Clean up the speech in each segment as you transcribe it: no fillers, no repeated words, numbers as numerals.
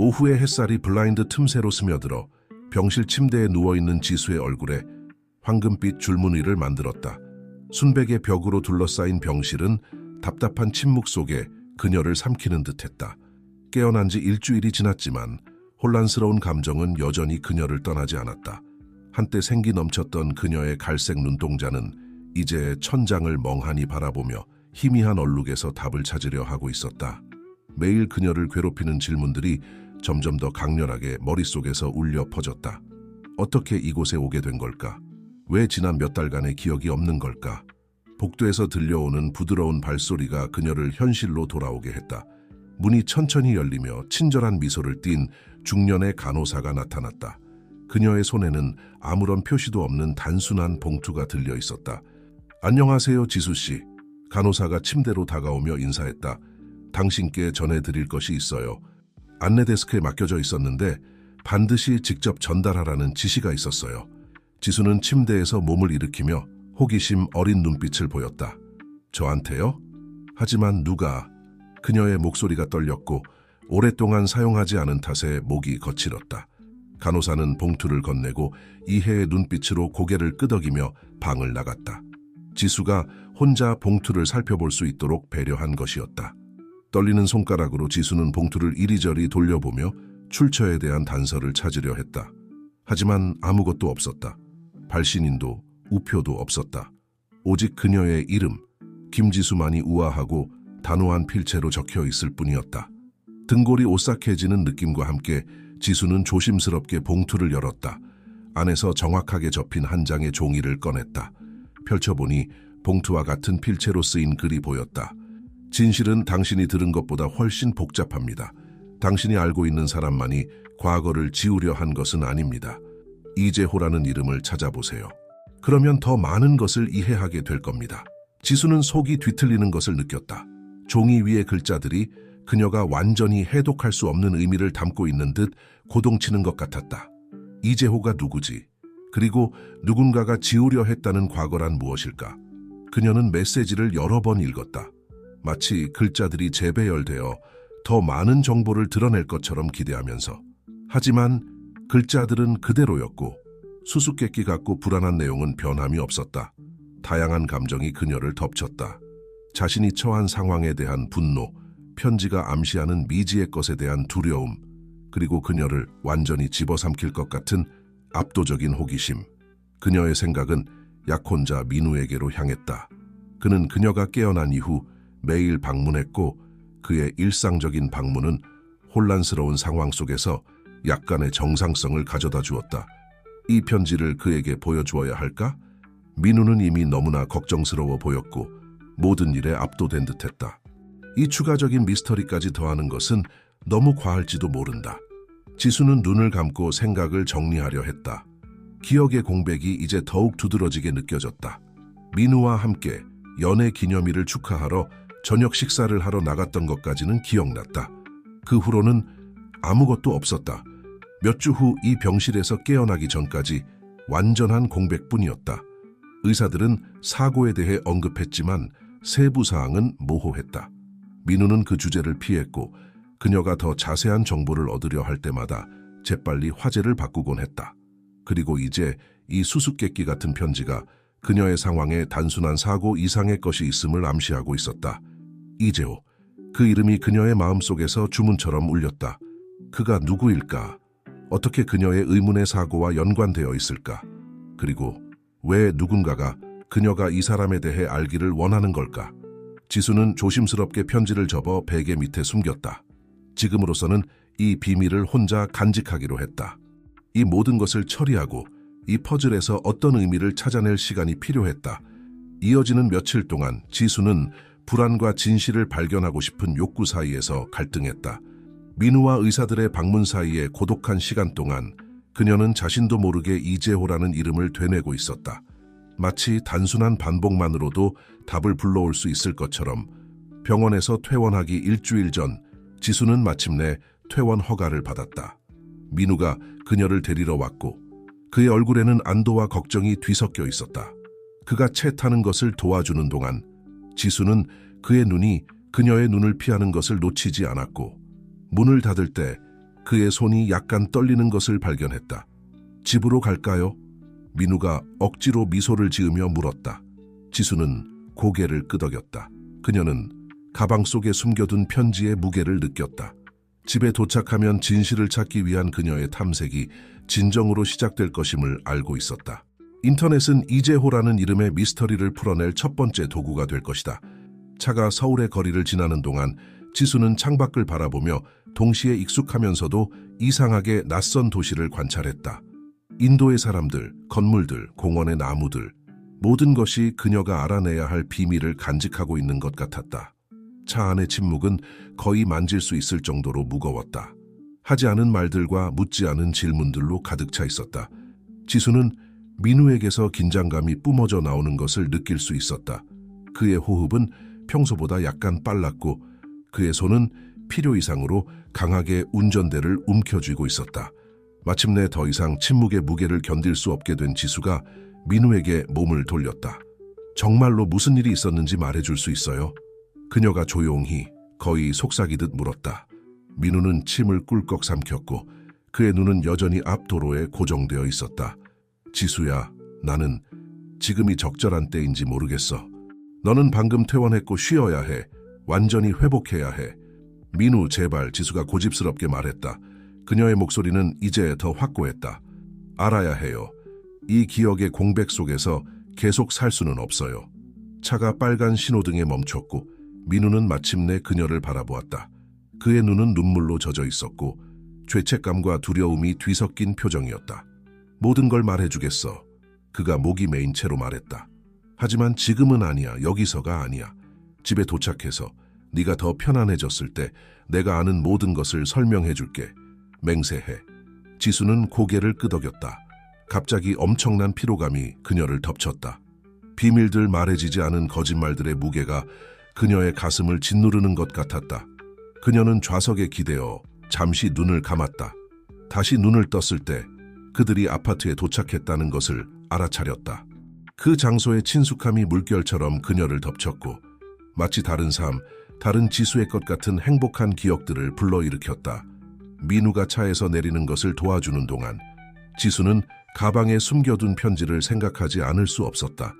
오후의 햇살이 블라인드 틈새로 스며들어 병실 침대에 누워있는 지수의 얼굴에 황금빛 줄무늬를 만들었다. 순백의 벽으로 둘러싸인 병실은 답답한 침묵 속에 그녀를 삼키는 듯했다. 깨어난 지 일주일이 지났지만 혼란스러운 감정은 여전히 그녀를 떠나지 않았다. 한때 생기 넘쳤던 그녀의 갈색 눈동자는 이제 천장을 멍하니 바라보며 희미한 얼룩에서 답을 찾으려 하고 있었다. 매일 그녀를 괴롭히는 질문들이 점점 더 강렬하게 머릿속에서 울려 퍼졌다. 어떻게 이곳에 오게 된 걸까? 왜 지난 몇 달간의 기억이 없는 걸까? 복도에서 들려오는 부드러운 발소리가 그녀를 현실로 돌아오게 했다. 문이 천천히 열리며 친절한 미소를 띤 중년의 간호사가 나타났다. 그녀의 손에는 아무런 표시도 없는 단순한 봉투가 들려 있었다. 안녕하세요, 지수 씨. 간호사가 침대로 다가오며 인사했다. 당신께 전해드릴 것이 있어요. 안내 데스크에 맡겨져 있었는데 반드시 직접 전달하라는 지시가 있었어요. 지수는 침대에서 몸을 일으키며 호기심 어린 눈빛을 보였다. 저한테요? 하지만 누가? 그녀의 목소리가 떨렸고 오랫동안 사용하지 않은 탓에 목이 거칠었다. 간호사는 봉투를 건네고 이해의 눈빛으로 고개를 끄덕이며 방을 나갔다. 지수가 혼자 봉투를 살펴볼 수 있도록 배려한 것이었다. 떨리는 손가락으로 지수는 봉투를 이리저리 돌려보며 출처에 대한 단서를 찾으려 했다. 하지만 아무것도 없었다. 발신인도 우표도 없었다. 오직 그녀의 이름, 김지수만이 우아하고 단호한 필체로 적혀 있을 뿐이었다. 등골이 오싹해지는 느낌과 함께 지수는 조심스럽게 봉투를 열었다. 안에서 정확하게 접힌 한 장의 종이를 꺼냈다. 펼쳐보니 봉투와 같은 필체로 쓰인 글이 보였다. 진실은 당신이 들은 것보다 훨씬 복잡합니다. 당신이 알고 있는 사람만이 과거를 지우려 한 것은 아닙니다. 이재호라는 이름을 찾아보세요. 그러면 더 많은 것을 이해하게 될 겁니다. 지수는 속이 뒤틀리는 것을 느꼈다. 종이 위의 글자들이 그녀가 완전히 해독할 수 없는 의미를 담고 있는 듯 고동치는 것 같았다. 이재호가 누구지? 그리고 누군가가 지우려 했다는 과거란 무엇일까? 그녀는 메시지를 여러 번 읽었다. 마치 글자들이 재배열되어 더 많은 정보를 드러낼 것처럼 기대하면서. 하지만 글자들은 그대로였고 수수께끼 같고 불안한 내용은 변함이 없었다. 다양한 감정이 그녀를 덮쳤다. 자신이 처한 상황에 대한 분노, 편지가 암시하는 미지의 것에 대한 두려움, 그리고 그녀를 완전히 집어삼킬 것 같은 압도적인 호기심. 그녀의 생각은 약혼자 민우에게로 향했다. 그는 그녀가 깨어난 이후 매일 방문했고 그의 일상적인 방문은 혼란스러운 상황 속에서 약간의 정상성을 가져다 주었다. 이 편지를 그에게 보여주어야 할까? 민우는 이미 너무나 걱정스러워 보였고 모든 일에 압도된 듯했다. 이 추가적인 미스터리까지 더하는 것은 너무 과할지도 모른다. 지수는 눈을 감고 생각을 정리하려 했다. 기억의 공백이 이제 더욱 두드러지게 느껴졌다. 민우와 함께 연애 기념일을 축하하러 저녁 식사를 하러 나갔던 것까지는 기억났다. 그 후로는 아무것도 없었다. 몇 주 후 이 병실에서 깨어나기 전까지 완전한 공백뿐이었다. 의사들은 사고에 대해 언급했지만 세부 사항은 모호했다. 민우는 그 주제를 피했고 그녀가 더 자세한 정보를 얻으려 할 때마다 재빨리 화제를 바꾸곤 했다. 그리고 이제 이 수수께끼 같은 편지가 그녀의 상황에 단순한 사고 이상의 것이 있음을 암시하고 있었다. 이재호, 그 이름이 그녀의 마음속에서 주문처럼 울렸다. 그가 누구일까? 어떻게 그녀의 의문의 사고와 연관되어 있을까? 그리고 왜 누군가가 그녀가 이 사람에 대해 알기를 원하는 걸까? 지수는 조심스럽게 편지를 접어 베개 밑에 숨겼다. 지금으로서는 이 비밀을 혼자 간직하기로 했다. 이 모든 것을 처리하고 이 퍼즐에서 어떤 의미를 찾아낼 시간이 필요했다. 이어지는 며칠 동안 지수는 불안과 진실을 발견하고 싶은 욕구 사이에서 갈등했다. 민우와 의사들의 방문 사이에 고독한 시간 동안 그녀는 자신도 모르게 이재호라는 이름을 되뇌고 있었다. 마치 단순한 반복만으로도 답을 불러올 수 있을 것처럼. 병원에서 퇴원하기 일주일 전 지수는 마침내 퇴원 허가를 받았다. 민우가 그녀를 데리러 왔고 그의 얼굴에는 안도와 걱정이 뒤섞여 있었다. 그가 채 타는 것을 도와주는 동안 지수는 그의 눈이 그녀의 눈을 피하는 것을 놓치지 않았고 문을 닫을 때 그의 손이 약간 떨리는 것을 발견했다. 집으로 갈까요? 민우가 억지로 미소를 지으며 물었다. 지수는 고개를 끄덕였다. 그녀는 가방 속에 숨겨둔 편지의 무게를 느꼈다. 집에 도착하면 진실을 찾기 위한 그녀의 탐색이 진정으로 시작될 것임을 알고 있었다. 인터넷은 이재호라는 이름의 미스터리를 풀어낼 첫 번째 도구가 될 것이다. 차가 서울의 거리를 지나는 동안 지수는 창밖을 바라보며 동시에 익숙하면서도 이상하게 낯선 도시를 관찰했다. 인도의 사람들, 건물들, 공원의 나무들, 모든 것이 그녀가 알아내야 할 비밀을 간직하고 있는 것 같았다. 차 안의 침묵은 거의 만질 수 있을 정도로 무거웠다. 하지 않은 말들과 묻지 않은 질문들로 가득 차 있었다. 지수는 민우에게서 긴장감이 뿜어져 나오는 것을 느낄 수 있었다. 그의 호흡은 평소보다 약간 빨랐고 그의 손은 필요 이상으로 강하게 운전대를 움켜쥐고 있었다. 마침내 더 이상 침묵의 무게를 견딜 수 없게 된 지수가 민우에게 몸을 돌렸다. 정말로 무슨 일이 있었는지 말해줄 수 있어요? 그녀가 조용히 거의 속삭이듯 물었다. 민우는 침을 꿀꺽 삼켰고 그의 눈은 여전히 앞 도로에 고정되어 있었다. 지수야, 나는 지금이 적절한 때인지 모르겠어. 너는 방금 퇴원했고 쉬어야 해. 완전히 회복해야 해. 민우, 제발, 지수가 고집스럽게 말했다. 그녀의 목소리는 이제 더 확고했다. 알아야 해요. 이 기억의 공백 속에서 계속 살 수는 없어요. 차가 빨간 신호등에 멈췄고 민우는 마침내 그녀를 바라보았다. 그의 눈은 눈물로 젖어 있었고 죄책감과 두려움이 뒤섞인 표정이었다. 모든 걸 말해주겠어. 그가 목이 메인 채로 말했다. 하지만 지금은 아니야. 여기서가 아니야. 집에 도착해서 네가 더 편안해졌을 때 내가 아는 모든 것을 설명해줄게. 맹세해. 지수는 고개를 끄덕였다. 갑자기 엄청난 피로감이 그녀를 덮쳤다. 비밀들 말해지지 않은 거짓말들의 무게가 그녀의 가슴을 짓누르는 것 같았다. 그녀는 좌석에 기대어 잠시 눈을 감았다. 다시 눈을 떴을 때 그들이 아파트에 도착했다는 것을 알아차렸다. 그 장소의 친숙함이 물결처럼 그녀를 덮쳤고 마치 다른 삶, 다른 지수의 것 같은 행복한 기억들을 불러일으켰다. 민우가 차에서 내리는 것을 도와주는 동안 지수는 가방에 숨겨둔 편지를 생각하지 않을 수 없었다.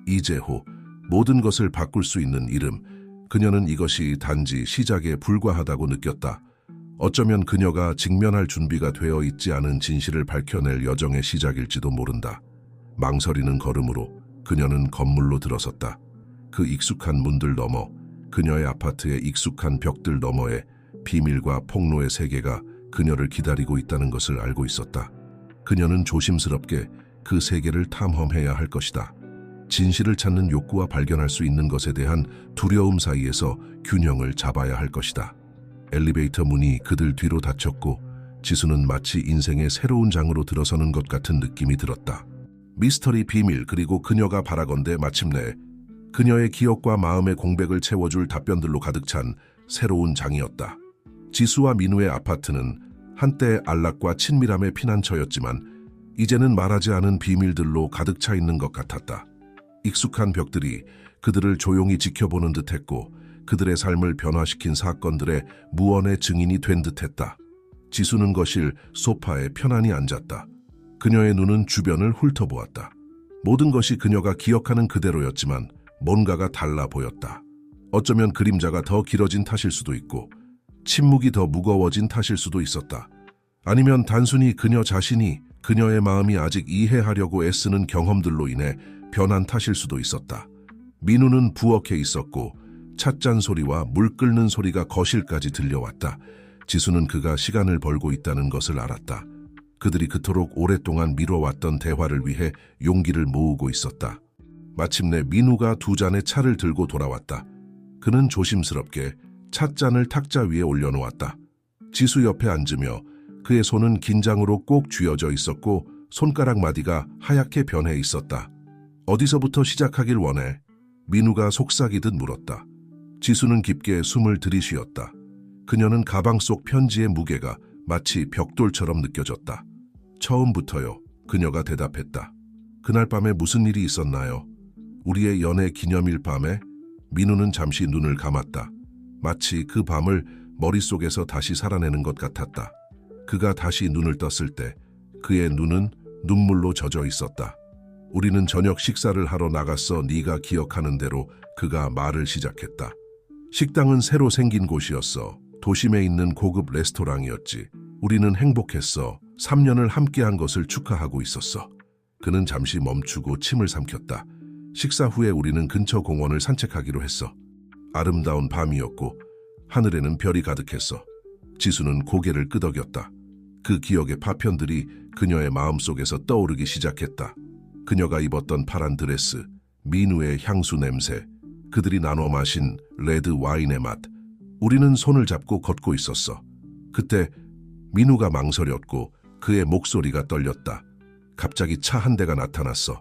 이재호, 모든 것을 바꿀 수 있는 이름. 그녀는 이것이 단지 시작에 불과하다고 느꼈다. 어쩌면 그녀가 직면할 준비가 되어 있지 않은 진실을 밝혀낼 여정의 시작일지도 모른다. 망설이는 걸음으로 그녀는 건물로 들어섰다. 그 익숙한 문들 너머, 그녀의 아파트의 익숙한 벽들 너머에 비밀과 폭로의 세계가 그녀를 기다리고 있다는 것을 알고 있었다. 그녀는 조심스럽게 그 세계를 탐험해야 할 것이다. 진실을 찾는 욕구와 발견할 수 있는 것에 대한 두려움 사이에서 균형을 잡아야 할 것이다. 엘리베이터 문이 그들 뒤로 닫혔고 지수는 마치 인생의 새로운 장으로 들어서는 것 같은 느낌이 들었다. 미스터리 비밀 그리고 그녀가 바라건대 마침내 그녀의 기억과 마음의 공백을 채워줄 답변들로 가득 찬 새로운 장이었다. 지수와 민우의 아파트는 한때 안락과 친밀함의 피난처였지만 이제는 말하지 않은 비밀들로 가득 차 있는 것 같았다. 익숙한 벽들이 그들을 조용히 지켜보는 듯했고 그들의 삶을 변화시킨 사건들의 무언의 증인이 된 듯했다. 지수는 거실 소파에 편안히 앉았다. 그녀의 눈은 주변을 훑어보았다. 모든 것이 그녀가 기억하는 그대로였지만 뭔가가 달라 보였다. 어쩌면 그림자가 더 길어진 탓일 수도 있고 침묵이 더 무거워진 탓일 수도 있었다. 아니면 단순히 그녀 자신이 그녀의 마음이 아직 이해하려고 애쓰는 경험들로 인해 변한 탓일 수도 있었다. 민우는 부엌에 있었고 찻잔 소리와 물 끓는 소리가 거실까지 들려왔다. 지수는 그가 시간을 벌고 있다는 것을 알았다. 그들이 그토록 오랫동안 미뤄왔던 대화를 위해 용기를 모으고 있었다. 마침내 민우가 두 잔의 차를 들고 돌아왔다. 그는 조심스럽게 찻잔을 탁자 위에 올려놓았다. 지수 옆에 앉으며 그의 손은 긴장으로 꼭 쥐어져 있었고 손가락 마디가 하얗게 변해 있었다. 어디서부터 시작하길 원해? 민우가 속삭이듯 물었다. 지수는 깊게 숨을 들이쉬었다. 그녀는 가방 속 편지의 무게가 마치 벽돌처럼 느껴졌다. 처음부터요. 그녀가 대답했다. 그날 밤에 무슨 일이 있었나요? 우리의 연애 기념일 밤에? 민우는 잠시 눈을 감았다. 마치 그 밤을 머릿속에서 다시 살아내는 것 같았다. 그가 다시 눈을 떴을 때 그의 눈은 눈물로 젖어 있었다. 우리는 저녁 식사를 하러 나갔어. 네가 기억하는 대로 그가 말을 시작했다. 식당은 새로 생긴 곳이었어. 도심에 있는 고급 레스토랑이었지. 우리는 행복했어. 3년을 함께한 것을 축하하고 있었어. 그는 잠시 멈추고 침을 삼켰다. 식사 후에 우리는 근처 공원을 산책하기로 했어. 아름다운 밤이었고 하늘에는 별이 가득했어. 지수는 고개를 끄덕였다. 그 기억의 파편들이 그녀의 마음속에서 떠오르기 시작했다. 그녀가 입었던 파란 드레스, 민우의 향수 냄새, 그들이 나눠 마신 레드 와인의 맛. 우리는 손을 잡고 걷고 있었어. 그때 민우가 망설였고 그의 목소리가 떨렸다. 갑자기 차 한 대가 나타났어.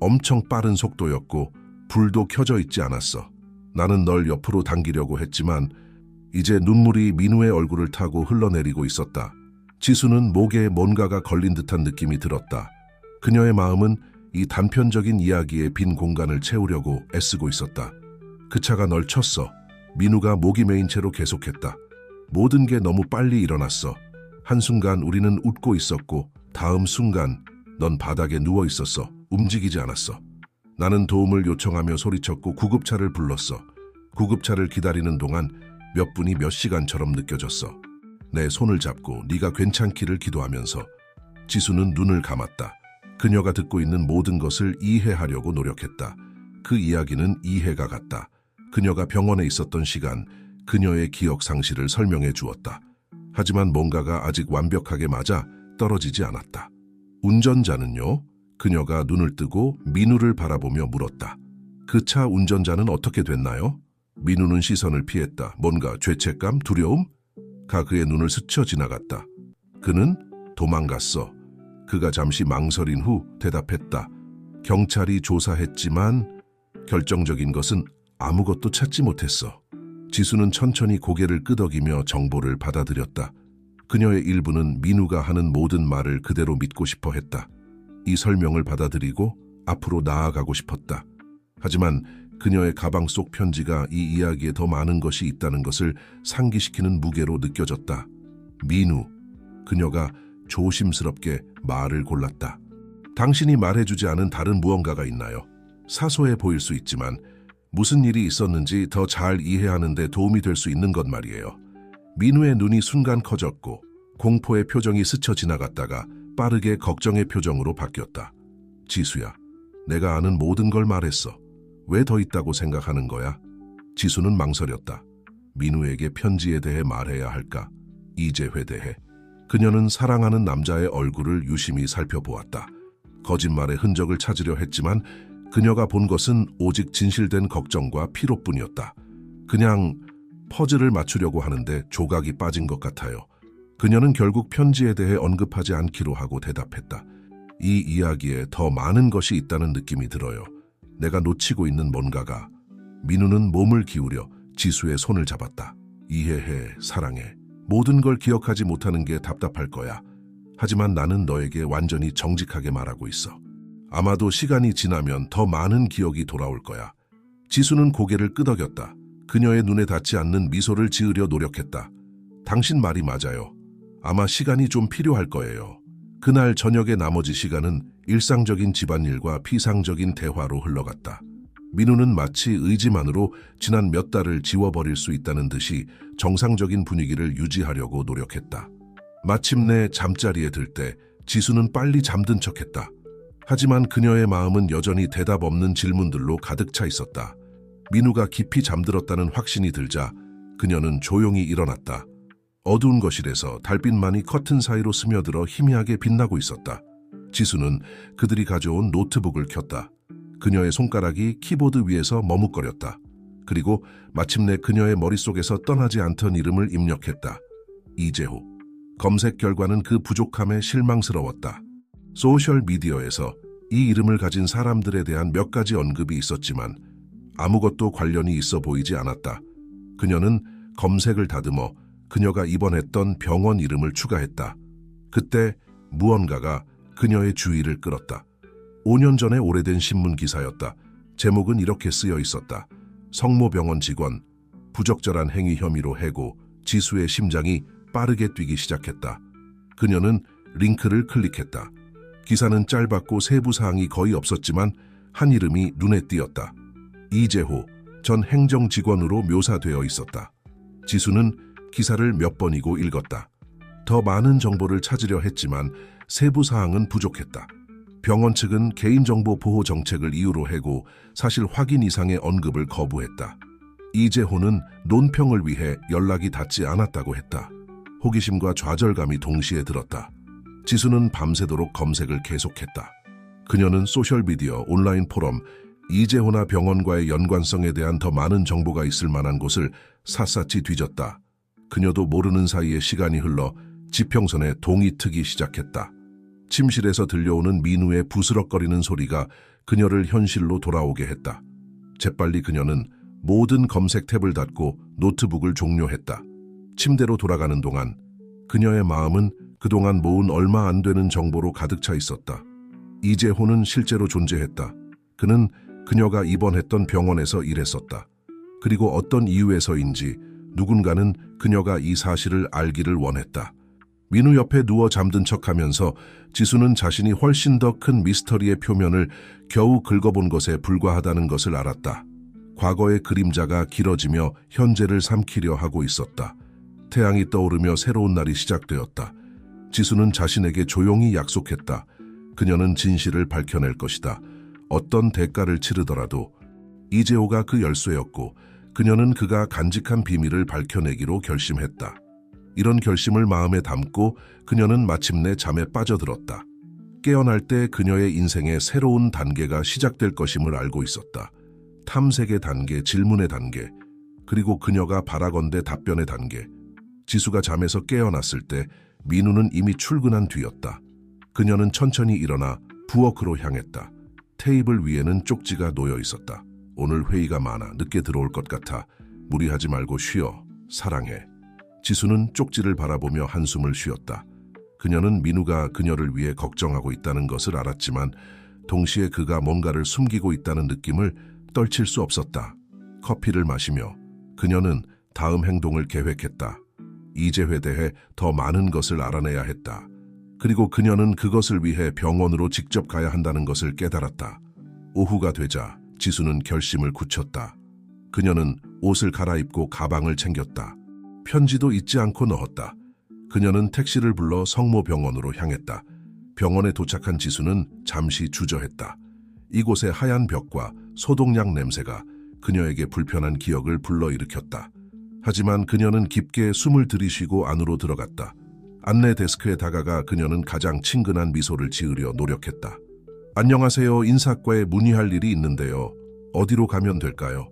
엄청 빠른 속도였고 불도 켜져 있지 않았어. 나는 널 옆으로 당기려고 했지만 이제 눈물이 민우의 얼굴을 타고 흘러내리고 있었다. 지수는 목에 뭔가가 걸린 듯한 느낌이 들었다. 그녀의 마음은 이 단편적인 이야기의 빈 공간을 채우려고 애쓰고 있었다. 그 차가 널 쳤어. 민우가 목이 메인 채로 계속했다. 모든 게 너무 빨리 일어났어. 한순간 우리는 웃고 있었고 다음 순간 넌 바닥에 누워 있었어. 움직이지 않았어. 나는 도움을 요청하며 소리쳤고 구급차를 불렀어. 구급차를 기다리는 동안 몇 분이 몇 시간처럼 느껴졌어. 내 손을 잡고 네가 괜찮기를 기도하면서. 지수는 눈을 감았다. 그녀가 듣고 있는 모든 것을 이해하려고 노력했다. 그 이야기는 이해가 갔다. 그녀가 병원에 있었던 시간, 그녀의 기억 상실을 설명해 주었다. 하지만 뭔가가 아직 완벽하게 맞아 떨어지지 않았다. 운전자는요? 그녀가 눈을 뜨고 민우를 바라보며 물었다. 그 차 운전자는 어떻게 됐나요? 민우는 시선을 피했다. 뭔가 죄책감, 두려움? 가 그의 눈을 스쳐 지나갔다. 그는 도망갔어. 그가 잠시 망설인 후 대답했다. 경찰이 조사했지만 결정적인 것은 아무것도 찾지 못했어. 지수는 천천히 고개를 끄덕이며 정보를 받아들였다. 그녀의 일부는 민우가 하는 모든 말을 그대로 믿고 싶어 했다. 이 설명을 받아들이고 앞으로 나아가고 싶었다. 하지만 그녀의 가방 속 편지가 이 이야기에 더 많은 것이 있다는 것을 상기시키는 무게로 느껴졌다. 민우, 그녀가 조심스럽게 말을 골랐다. 당신이 말해주지 않은 다른 무언가가 있나요? 사소해 보일 수 있지만 무슨 일이 있었는지 더 잘 이해하는 데 도움이 될 수 있는 것 말이에요. 민우의 눈이 순간 커졌고 공포의 표정이 스쳐 지나갔다가 빠르게 걱정의 표정으로 바뀌었다. 지수야, 내가 아는 모든 걸 말했어. 왜 더 있다고 생각하는 거야? 지수는 망설였다. 민우에게 편지에 대해 말해야 할까? 이재회 대해. 그녀는 사랑하는 남자의 얼굴을 유심히 살펴보았다. 거짓말의 흔적을 찾으려 했지만 그녀가 본 것은 오직 진실된 걱정과 피로뿐이었다. 그냥 퍼즐을 맞추려고 하는데 조각이 빠진 것 같아요. 그녀는 결국 편지에 대해 언급하지 않기로 하고 대답했다. 이 이야기에 더 많은 것이 있다는 느낌이 들어요. 내가 놓치고 있는 뭔가가. 민우는 몸을 기울여 지수의 손을 잡았다. 이해해, 사랑해. 모든 걸 기억하지 못하는 게 답답할 거야. 하지만 나는 너에게 완전히 정직하게 말하고 있어. 아마도 시간이 지나면 더 많은 기억이 돌아올 거야. 지수는 고개를 끄덕였다. 그녀의 눈에 닿지 않는 미소를 지으려 노력했다. 당신 말이 맞아요. 아마 시간이 좀 필요할 거예요. 그날 저녁의 나머지 시간은 일상적인 집안일과 피상적인 대화로 흘러갔다. 민우는 마치 의지만으로 지난 몇 달을 지워버릴 수 있다는 듯이 정상적인 분위기를 유지하려고 노력했다. 마침내 잠자리에 들 때 지수는 빨리 잠든 척했다. 하지만 그녀의 마음은 여전히 대답 없는 질문들로 가득 차 있었다. 민우가 깊이 잠들었다는 확신이 들자 그녀는 조용히 일어났다. 어두운 거실에서 달빛만이 커튼 사이로 스며들어 희미하게 빛나고 있었다. 지수는 그들이 가져온 노트북을 켰다. 그녀의 손가락이 키보드 위에서 머뭇거렸다. 그리고 마침내 그녀의 머릿속에서 떠나지 않던 이름을 입력했다. 이재호. 검색 결과는 그 부족함에 실망스러웠다. 소셜미디어에서 이 이름을 가진 사람들에 대한 몇 가지 언급이 있었지만 아무것도 관련이 있어 보이지 않았다. 그녀는 검색을 다듬어 그녀가 입원했던 병원 이름을 추가했다. 그때 무언가가 그녀의 주의를 끌었다. 5년 전의 오래된 신문 기사였다. 제목은 이렇게 쓰여 있었다. 성모병원 직원, 부적절한 행위 혐의로 해고, 지수의 심장이 빠르게 뛰기 시작했다. 그녀는 링크를 클릭했다. 기사는 짧았고 세부 사항이 거의 없었지만 한 이름이 눈에 띄었다. 이재호 전 행정직원으로 묘사되어 있었다. 지수는 기사를 몇 번이고 읽었다. 더 많은 정보를 찾으려 했지만 세부 사항은 부족했다. 병원 측은 개인정보 보호 정책을 이유로 해고 사실 확인 이상의 언급을 거부했다. 이재호는 논평을 위해 연락이 닿지 않았다고 했다. 호기심과 좌절감이 동시에 들었다. 지수는 밤새도록 검색을 계속했다. 그녀는 소셜미디어, 온라인 포럼, 이재호나 병원과의 연관성에 대한 더 많은 정보가 있을 만한 곳을 샅샅이 뒤졌다. 그녀도 모르는 사이에 시간이 흘러 지평선에 동이 트기 시작했다. 침실에서 들려오는 민우의 부스럭거리는 소리가 그녀를 현실로 돌아오게 했다. 재빨리 그녀는 모든 검색 탭을 닫고 노트북을 종료했다. 침대로 돌아가는 동안 그녀의 마음은 그동안 모은 얼마 안 되는 정보로 가득 차 있었다. 이재호는 실제로 존재했다. 그는 그녀가 입원했던 병원에서 일했었다. 그리고 어떤 이유에서인지 누군가는 그녀가 이 사실을 알기를 원했다. 민우 옆에 누워 잠든 척하면서 지수는 자신이 훨씬 더 큰 미스터리의 표면을 겨우 긁어본 것에 불과하다는 것을 알았다. 과거의 그림자가 길어지며 현재를 삼키려 하고 있었다. 태양이 떠오르며 새로운 날이 시작되었다. 지수는 자신에게 조용히 약속했다. 그녀는 진실을 밝혀낼 것이다. 어떤 대가를 치르더라도. 이재호가 그 열쇠였고 그녀는 그가 간직한 비밀을 밝혀내기로 결심했다. 이런 결심을 마음에 담고 그녀는 마침내 잠에 빠져들었다. 깨어날 때 그녀의 인생의 새로운 단계가 시작될 것임을 알고 있었다. 탐색의 단계, 질문의 단계, 그리고 그녀가 바라건대 답변의 단계. 지수가 잠에서 깨어났을 때 민우는 이미 출근한 뒤였다. 그녀는 천천히 일어나 부엌으로 향했다. 테이블 위에는 쪽지가 놓여 있었다. 오늘 회의가 많아 늦게 들어올 것 같아. 무리하지 말고 쉬어. 사랑해. 지수는 쪽지를 바라보며 한숨을 쉬었다. 그녀는 민우가 그녀를 위해 걱정하고 있다는 것을 알았지만 동시에 그가 뭔가를 숨기고 있다는 느낌을 떨칠 수 없었다. 커피를 마시며 그녀는 다음 행동을 계획했다. 이재호에 대해 더 많은 것을 알아내야 했다. 그리고 그녀는 그것을 위해 병원으로 직접 가야 한다는 것을 깨달았다. 오후가 되자 지수는 결심을 굳혔다. 그녀는 옷을 갈아입고 가방을 챙겼다. 편지도 잊지 않고 넣었다. 그녀는 택시를 불러 성모병원으로 향했다. 병원에 도착한 지수는 잠시 주저했다. 이곳의 하얀 벽과 소독약 냄새가 그녀에게 불편한 기억을 불러일으켰다. 하지만 그녀는 깊게 숨을 들이쉬고 안으로 들어갔다. 안내 데스크에 다가가 그녀는 가장 친근한 미소를 지으려 노력했다. 안녕하세요. 인사과에 문의할 일이 있는데요. 어디로 가면 될까요?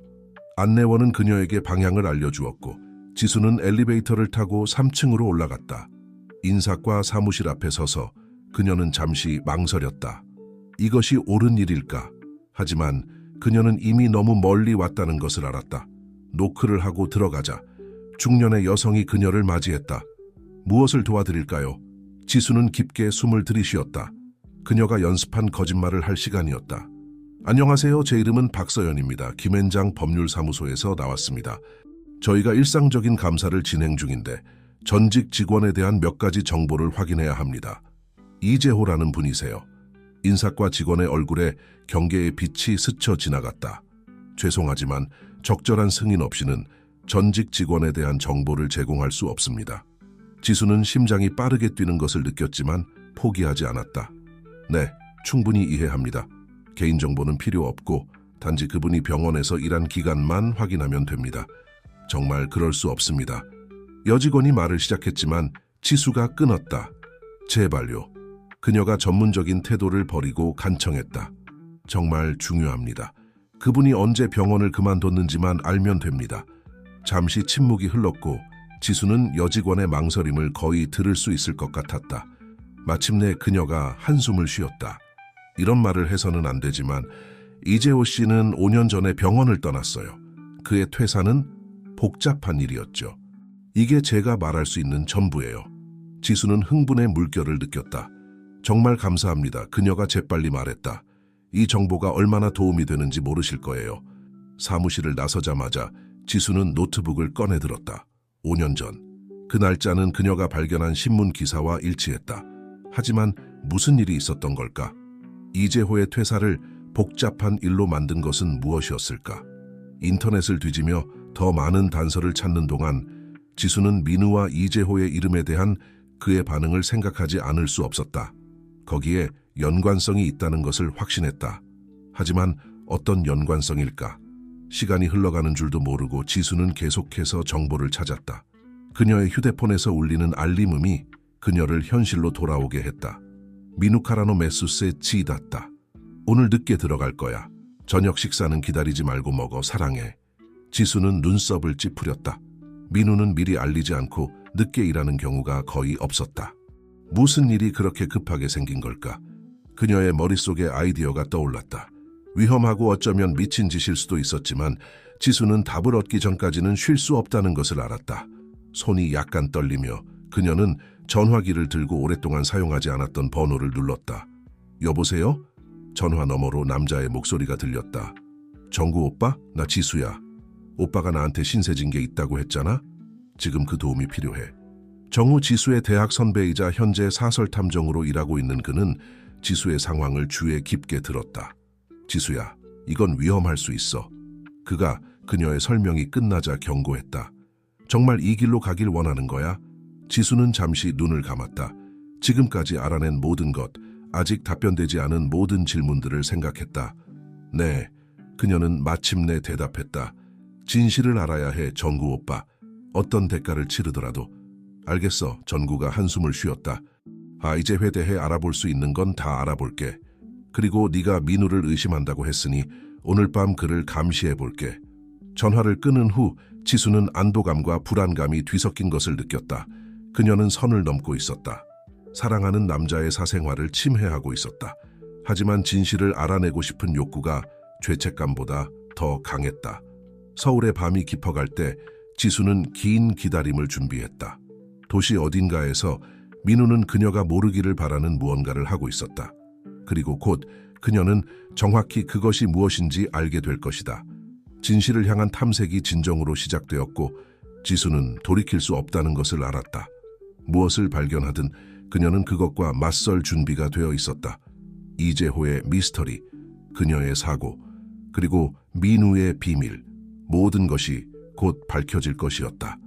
안내원은 그녀에게 방향을 알려주었고 지수는 엘리베이터를 타고 3층으로 올라갔다. 인사과 사무실 앞에 서서 그녀는 잠시 망설였다. 이것이 옳은 일일까? 하지만 그녀는 이미 너무 멀리 왔다는 것을 알았다. 노크를 하고 들어가자 중년의 여성이 그녀를 맞이했다. 무엇을 도와드릴까요? 지수는 깊게 숨을 들이쉬었다. 그녀가 연습한 거짓말을 할 시간이었다. 안녕하세요. 제 이름은 박서연입니다. 김앤장 법률사무소에서 나왔습니다. 저희가 일상적인 감사를 진행 중인데 전직 직원에 대한 몇 가지 정보를 확인해야 합니다. 이재호라는 분이세요. 인사과 직원의 얼굴에 경계의 빛이 스쳐 지나갔다. 죄송하지만 적절한 승인 없이는 전직 직원에 대한 정보를 제공할 수 없습니다. 지수는 심장이 빠르게 뛰는 것을 느꼈지만 포기하지 않았다. 네, 충분히 이해합니다. 개인정보는 필요 없고 단지 그분이 병원에서 일한 기간만 확인하면 됩니다. 정말 그럴 수 없습니다. 여직원이 말을 시작했지만 지수가 끊었다. 제발요. 그녀가 전문적인 태도를 버리고 간청했다. 정말 중요합니다. 그분이 언제 병원을 그만뒀는지만 알면 됩니다. 잠시 침묵이 흘렀고 지수는 여직원의 망설임을 거의 들을 수 있을 것 같았다. 마침내 그녀가 한숨을 쉬었다. 이런 말을 해서는 안 되지만 이재호 씨는 5년 전에 병원을 떠났어요. 그의 퇴사는 복잡한 일이었죠. 이게 제가 말할 수 있는 전부예요. 지수는 흥분의 물결을 느꼈다. 정말 감사합니다. 그녀가 재빨리 말했다. 이 정보가 얼마나 도움이 되는지 모르실 거예요. 사무실을 나서자마자 지수는 노트북을 꺼내들었다. 5년 전 그 날짜는 그녀가 발견한 신문 기사와 일치했다. 하지만 무슨 일이 있었던 걸까? 이재호의 퇴사를 복잡한 일로 만든 것은 무엇이었을까? 인터넷을 뒤지며 더 많은 단서를 찾는 동안 지수는 민우와 이재호의 이름에 대한 그의 반응을 생각하지 않을 수 없었다. 거기에 연관성이 있다는 것을 확신했다. 하지만 어떤 연관성일까? 시간이 흘러가는 줄도 모르고 지수는 계속해서 정보를 찾았다. 그녀의 휴대폰에서 울리는 알림음이 그녀를 현실로 돌아오게 했다. 미누카라노 메수세 치다다. 오늘 늦게 들어갈 거야. 저녁 식사는 기다리지 말고 먹어. 사랑해. 지수는 눈썹을 찌푸렸다. 민우는 미리 알리지 않고 늦게 일하는 경우가 거의 없었다. 무슨 일이 그렇게 급하게 생긴 걸까? 그녀의 머릿속에 아이디어가 떠올랐다. 위험하고 어쩌면 미친 짓일 수도 있었지만 지수는 답을 얻기 전까지는 쉴 수 없다는 것을 알았다. 손이 약간 떨리며 그녀는 전화기를 들고 오랫동안 사용하지 않았던 번호를 눌렀다. 여보세요? 전화 너머로 남자의 목소리가 들렸다. 정구 오빠? 나 지수야. 오빠가 나한테 신세진 게 있다고 했잖아? 지금 그 도움이 필요해. 정우 지수의 대학 선배이자 현재 사설탐정으로 일하고 있는 그는 지수의 상황을 주에 깊게 들었다. 지수야, 이건 위험할 수 있어. 그가 그녀의 설명이 끝나자 경고했다. 정말 이 길로 가길 원하는 거야? 지수는 잠시 눈을 감았다. 지금까지 알아낸 모든 것, 아직 답변되지 않은 모든 질문들을 생각했다. 네, 그녀는 마침내 대답했다. 진실을 알아야 해, 전구 오빠. 어떤 대가를 치르더라도. 알겠어, 전구가 한숨을 쉬었다. 이제 회대해 알아볼 수 있는 건 다 알아볼게. 그리고 네가 민우를 의심한다고 했으니 오늘 밤 그를 감시해볼게. 전화를 끊은 후 지수는 안도감과 불안감이 뒤섞인 것을 느꼈다. 그녀는 선을 넘고 있었다. 사랑하는 남자의 사생활을 침해하고 있었다. 하지만 진실을 알아내고 싶은 욕구가 죄책감보다 더 강했다. 서울의 밤이 깊어갈 때 지수는 긴 기다림을 준비했다. 도시 어딘가에서 민우는 그녀가 모르기를 바라는 무언가를 하고 있었다. 그리고 곧 그녀는 정확히 그것이 무엇인지 알게 될 것이다. 진실을 향한 탐색이 진정으로 시작되었고 지수는 돌이킬 수 없다는 것을 알았다. 무엇을 발견하든 그녀는 그것과 맞설 준비가 되어 있었다. 이재호의 미스터리, 그녀의 사고, 그리고 민우의 비밀, 모든 것이 곧 밝혀질 것이었다.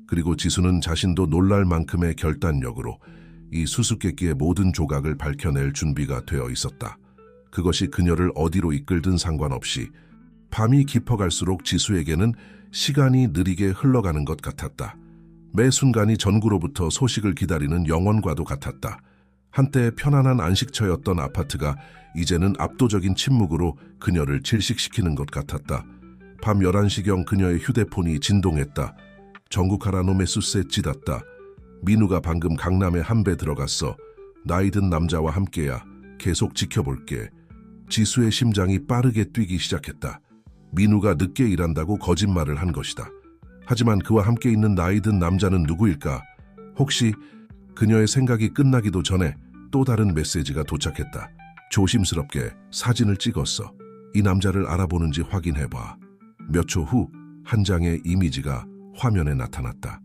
그리고 지수는 자신도 놀랄 만큼의 결단력으로 이 수수께끼의 모든 조각을 밝혀낼 준비가 되어 있었다. 그것이 그녀를 어디로 이끌든 상관없이 밤이 깊어갈수록 지수에게는 시간이 느리게 흘러가는 것 같았다. 매 순간이 전구로부터 소식을 기다리는 영원과도 같았다. 한때 편안한 안식처였던 아파트가 이제는 압도적인 침묵으로 그녀를 질식시키는 것 같았다. 밤 11시경 그녀의 휴대폰이 진동했다. 전국하라노 메수세 찌das다. 민우가 방금 강남에 한 배 들어갔어. 나이든 남자와 함께야. 계속 지켜볼게. 지수의 심장이 빠르게 뛰기 시작했다. 민우가 늦게 일한다고 거짓말을 한 것이다. 하지만 그와 함께 있는 나이든 남자는 누구일까? 혹시 그녀의 생각이 끝나기도 전에 또 다른 메시지가 도착했다. 조심스럽게 사진을 찍었어. 이 남자를 알아보는지 확인해봐. 몇 초 후 한 장의 이미지가 화면에 나타났다.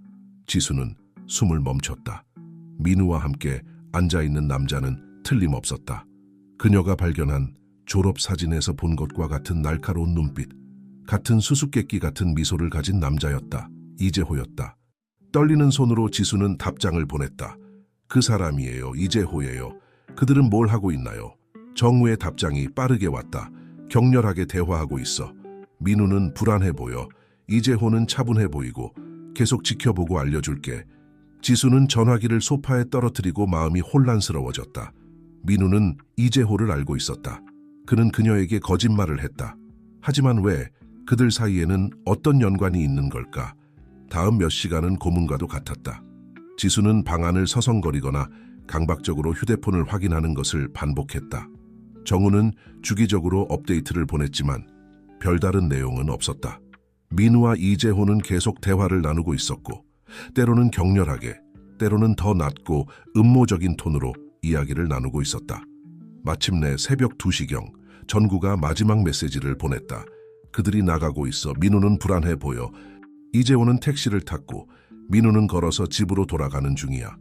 지수는 숨을 멈췄다. 민우와 함께 앉아있는 남자는 틀림없었다. 그녀가 발견한 졸업사진에서 본 것과 같은 날카로운 눈빛, 같은 수수께끼 같은 미소를 가진 남자였다. 이재호였다. 떨리는 손으로 지수는 답장을 보냈다. 그 사람이에요. 이재호예요. 그들은 뭘 하고 있나요? 정우의 답장이 빠르게 왔다. 격렬하게 대화하고 있어. 민우는 불안해 보여. 이재호는 차분해 보이고 계속 지켜보고 알려줄게. 지수는 전화기를 소파에 떨어뜨리고 마음이 혼란스러워졌다. 민우는 이재호를 알고 있었다. 그는 그녀에게 거짓말을 했다. 하지만 왜 그들 사이에는 어떤 연관이 있는 걸까? 다음 몇 시간은 고문과도 같았다. 지수는 방 안을 서성거리거나 강박적으로 휴대폰을 확인하는 것을 반복했다. 정우는 주기적으로 업데이트를 보냈지만 별다른 내용은 없었다. 민우와 이재호는 계속 대화를 나누고 있었고 때로는 격렬하게, 때로는 더 낮고 음모적인 톤으로 이야기를 나누고 있었다. 마침내 새벽 2시경 전구가 마지막 메시지를 보냈다. 그들이 나가고 있어. 민우는 불안해 보여. 이재호는 택시를 탔고 민우는 걸어서 집으로 돌아가는 중이야.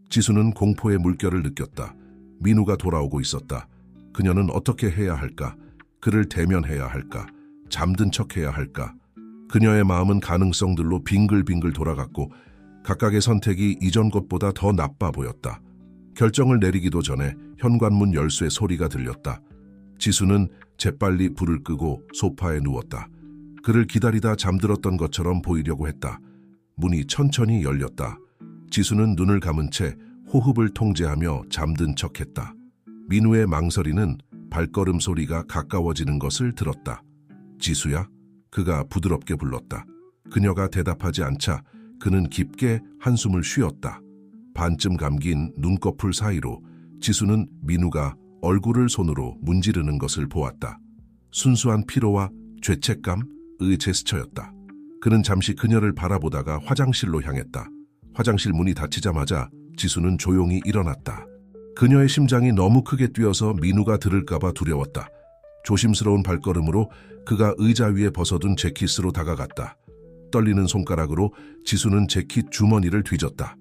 지수는 공포의 물결을 느꼈다. 민우가 돌아오고 있었다. 그녀는 어떻게 해야 할까? 그를 대면해야 할까? 잠든 척해야 할까? 그녀의 마음은 가능성들로 빙글빙글 돌아갔고 각각의 선택이 이전 것보다 더 나빠 보였다. 결정을 내리기도 전에 현관문 열쇠 소리가 들렸다. 지수는 재빨리 불을 끄고 소파에 누웠다. 그를 기다리다 잠들었던 것처럼 보이려고 했다. 문이 천천히 열렸다. 지수는 눈을 감은 채 호흡을 통제하며 잠든 척했다. 민우의 망설이는 발걸음 소리가 가까워지는 것을 들었다. 지수야? 그가 부드럽게 불렀다. 그녀가 대답하지 않자 그는 깊게 한숨을 쉬었다. 반쯤 감긴 눈꺼풀 사이로 지수는 민우가 얼굴을 손으로 문지르는 것을 보았다. 순수한 피로와 죄책감의 제스처였다. 그는 잠시 그녀를 바라보다가 화장실로 향했다. 화장실 문이 닫히자마자 지수는 조용히 일어났다. 그녀의 심장이 너무 크게 뛰어서 민우가 들을까봐 두려웠다. 조심스러운 발걸음으로 그가 의자 위에 벗어둔 재킷으로 다가갔다. 떨리는 손가락으로 지수는 재킷 주머니를 뒤졌다.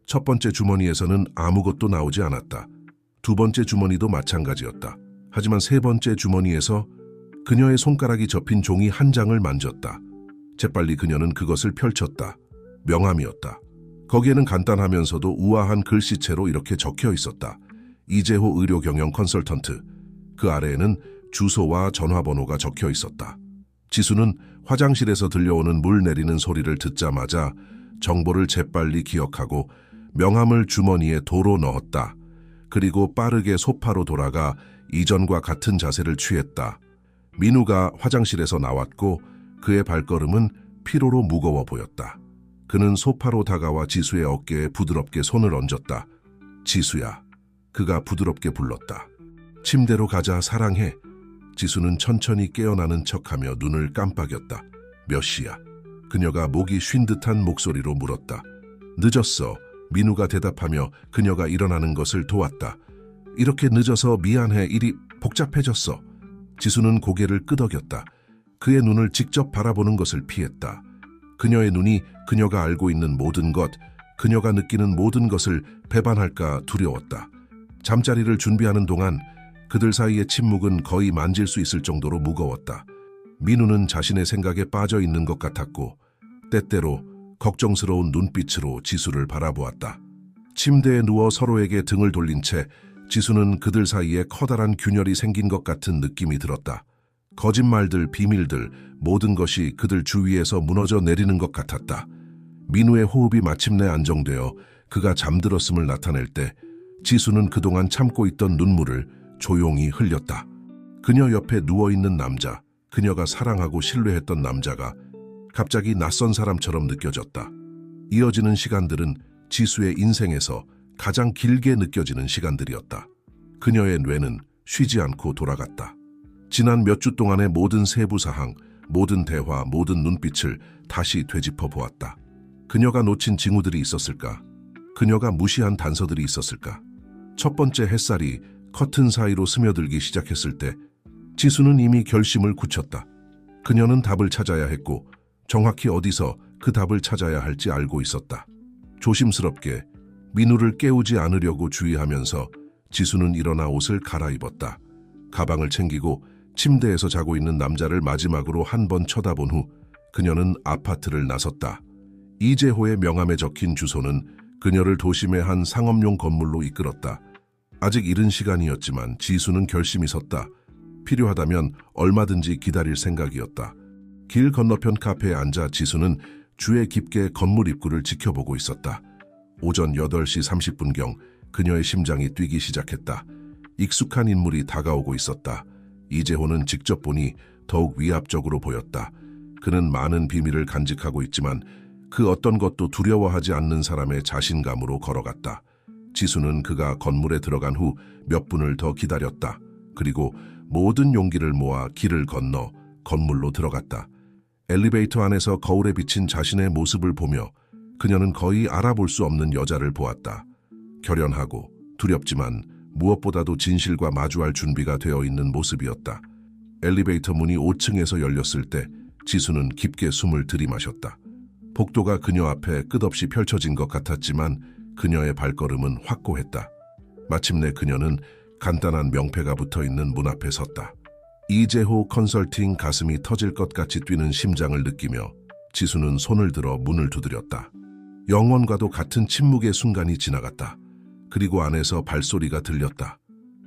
첫 번째 주머니에서는 아무것도 나오지 않았다. 두 번째 주머니도 마찬가지였다. 하지만 세 번째 주머니에서 그녀의 손가락이 접힌 종이 한 장을 만졌다. 재빨리 그녀는 그것을 펼쳤다. 명함이었다. 거기에는 간단하면서도 우아한 글씨체로 이렇게 적혀 있었다. 이재호 의료경영 컨설턴트. 그 아래에는 주소와 전화번호가 적혀 있었다. 지수는 화장실에서 들려오는 물 내리는 소리를 듣자마자 정보를 재빨리 기억하고 명함을 주머니에 도로 넣었다. 그리고 빠르게 소파로 돌아가 이전과 같은 자세를 취했다. 민우가 화장실에서 나왔고 그의 발걸음은 피로로 무거워 보였다. 그는 소파로 다가와 지수의 어깨에 부드럽게 손을 얹었다. 지수야. 그가 부드럽게 불렀다. 침대로 가자, 사랑해. 지수는 천천히 깨어나는 척하며 눈을 깜빡였다. 몇 시야? 그녀가 목이 쉰 듯한 목소리로 물었다. 늦었어. 민우가 대답하며 그녀가 일어나는 것을 도왔다. 이렇게 늦어서 미안해. 일이 복잡해졌어. 지수는 고개를 끄덕였다. 그의 눈을 직접 바라보는 것을 피했다. 그녀의 눈이 그녀가 알고 있는 모든 것, 그녀가 느끼는 모든 것을 배반할까 두려웠다. 잠자리를 준비하는 동안 그들 사이의 침묵은 거의 만질 수 있을 정도로 무거웠다. 민우는 자신의 생각에 빠져 있는 것 같았고 때때로 걱정스러운 눈빛으로 지수를 바라보았다. 침대에 누워 서로에게 등을 돌린 채 지수는 그들 사이에 커다란 균열이 생긴 것 같은 느낌이 들었다. 거짓말들, 비밀들, 모든 것이 그들 주위에서 무너져 내리는 것 같았다. 민우의 호흡이 마침내 안정되어 그가 잠들었음을 나타낼 때 지수는 그동안 참고 있던 눈물을 조용히 흘렸다. 그녀 옆에 누워있는 남자, 그녀가 사랑하고 신뢰했던 남자가 갑자기 낯선 사람처럼 느껴졌다. 이어지는 시간들은 지수의 인생에서 가장 길게 느껴지는 시간들이었다. 그녀의 뇌는 쉬지 않고 돌아갔다. 지난 몇 주 동안의 모든 세부사항, 모든 대화, 모든 눈빛을 다시 되짚어 보았다. 그녀가 놓친 징후들이 있었을까? 그녀가 무시한 단서들이 있었을까? 첫 번째 햇살이 커튼 사이로 스며들기 시작했을 때 지수는 이미 결심을 굳혔다. 그녀는 답을 찾아야 했고 정확히 어디서 그 답을 찾아야 할지 알고 있었다. 조심스럽게 민우를 깨우지 않으려고 주의하면서 지수는 일어나 옷을 갈아입었다. 가방을 챙기고 침대에서 자고 있는 남자를 마지막으로 한 번 쳐다본 후 그녀는 아파트를 나섰다. 이재호의 명함에 적힌 주소는 그녀를 도심의 한 상업용 건물로 이끌었다. 아직 이른 시간이었지만 지수는 결심이 섰다. 필요하다면 얼마든지 기다릴 생각이었다. 길 건너편 카페에 앉아 지수는 주의 깊게 건물 입구를 지켜보고 있었다. 오전 8시 30분경 그녀의 심장이 뛰기 시작했다. 익숙한 인물이 다가오고 있었다. 이재호는 직접 보니 더욱 위압적으로 보였다. 그는 많은 비밀을 간직하고 있지만 그 어떤 것도 두려워하지 않는 사람의 자신감으로 걸어갔다. 지수는 그가 건물에 들어간 후 몇 분을 더 기다렸다. 그리고 모든 용기를 모아 길을 건너 건물로 들어갔다. 엘리베이터 안에서 거울에 비친 자신의 모습을 보며 그녀는 거의 알아볼 수 없는 여자를 보았다. 결연하고 두렵지만 무엇보다도 진실과 마주할 준비가 되어 있는 모습이었다. 엘리베이터 문이 5층에서 열렸을 때 지수는 깊게 숨을 들이마셨다. 복도가 그녀 앞에 끝없이 펼쳐진 것 같았지만 그녀의 발걸음은 확고했다. 마침내 그녀는 간단한 명패가 붙어있는 문 앞에 섰다. 이재호 컨설팅. 가슴이 터질 것 같이 뛰는 심장을 느끼며 지수는 손을 들어 문을 두드렸다. 영원과도 같은 침묵의 순간이 지나갔다. 그리고 안에서 발소리가 들렸다.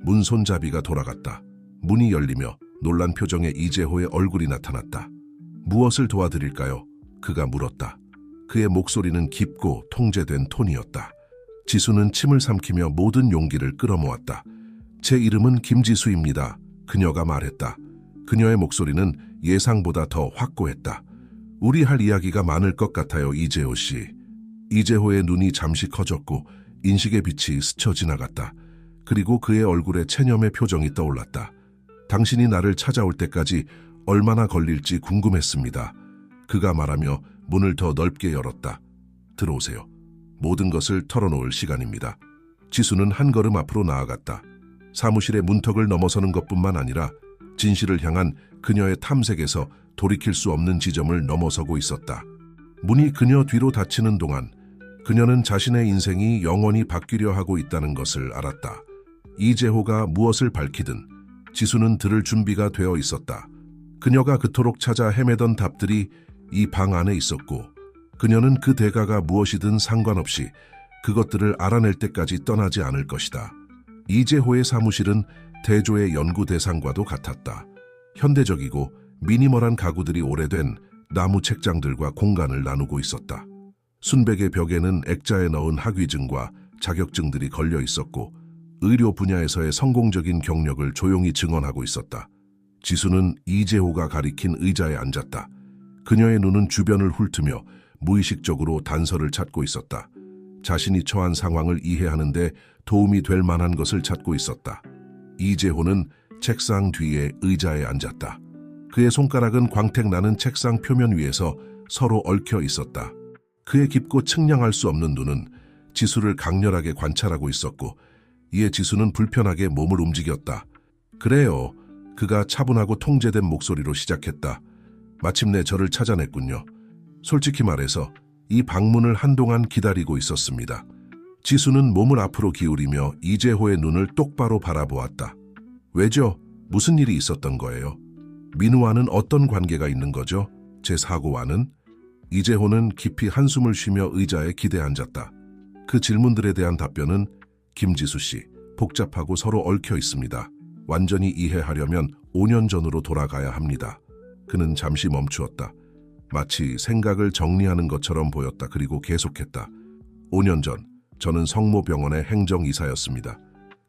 문 손잡이가 돌아갔다. 문이 열리며 놀란 표정의 이재호의 얼굴이 나타났다. 무엇을 도와드릴까요? 그가 물었다. 그의 목소리는 깊고 통제된 톤이었다. 지수는 침을 삼키며 모든 용기를 끌어모았다. 제 이름은 김지수입니다. 그녀가 말했다. 그녀의 목소리는 예상보다 더 확고했다. 우리 할 이야기가 많을 것 같아요, 이재호 씨. 이재호의 눈이 잠시 커졌고 인식의 빛이 스쳐 지나갔다. 그리고 그의 얼굴에 체념의 표정이 떠올랐다. 당신이 나를 찾아올 때까지 얼마나 걸릴지 궁금했습니다. 그가 말하며 문을 더 넓게 열었다. 들어오세요. 모든 것을 털어놓을 시간입니다. 지수는 한 걸음 앞으로 나아갔다. 사무실의 문턱을 넘어서는 것뿐만 아니라 진실을 향한 그녀의 탐색에서 돌이킬 수 없는 지점을 넘어서고 있었다. 문이 그녀 뒤로 닫히는 동안 그녀는 자신의 인생이 영원히 바뀌려 하고 있다는 것을 알았다. 이재호가 무엇을 밝히든 지수는 들을 준비가 되어 있었다. 그녀가 그토록 찾아 헤매던 답들이 이 방 안에 있었고 그녀는 그 대가가 무엇이든 상관없이 그것들을 알아낼 때까지 떠나지 않을 것이다. 이재호의 사무실은 대조의 연구 대상과도 같았다. 현대적이고 미니멀한 가구들이 오래된 나무 책장들과 공간을 나누고 있었다. 순백의 벽에는 액자에 넣은 학위증과 자격증들이 걸려 있었고 의료 분야에서의 성공적인 경력을 조용히 증언하고 있었다. 지수는 이재호가 가리킨 의자에 앉았다. 그녀의 눈은 주변을 훑으며 무의식적으로 단서를 찾고 있었다. 자신이 처한 상황을 이해하는데 도움이 될 만한 것을 찾고 있었다. 이재호는 책상 뒤에 의자에 앉았다. 그의 손가락은 광택나는 책상 표면 위에서 서로 얽혀 있었다. 그의 깊고 측량할 수 없는 눈은 지수를 강렬하게 관찰하고 있었고 이에 지수는 불편하게 몸을 움직였다. 그래요. 그가 차분하고 통제된 목소리로 시작했다. 마침내 저를 찾아냈군요. 솔직히 말해서 이 방문을 한동안 기다리고 있었습니다. 지수는 몸을 앞으로 기울이며 이재호의 눈을 똑바로 바라보았다. 왜죠? 무슨 일이 있었던 거예요? 민우와는 어떤 관계가 있는 거죠? 제 사고와는? 이재호는 깊이 한숨을 쉬며 의자에 기대 앉았다. 그 질문들에 대한 답변은 김지수 씨, 복잡하고 서로 얽혀 있습니다. 완전히 이해하려면 5년 전으로 돌아가야 합니다. 그는 잠시 멈추었다. 마치 생각을 정리하는 것처럼 보였다. 그리고 계속했다. 5년 전, 저는 성모병원의 행정이사였습니다.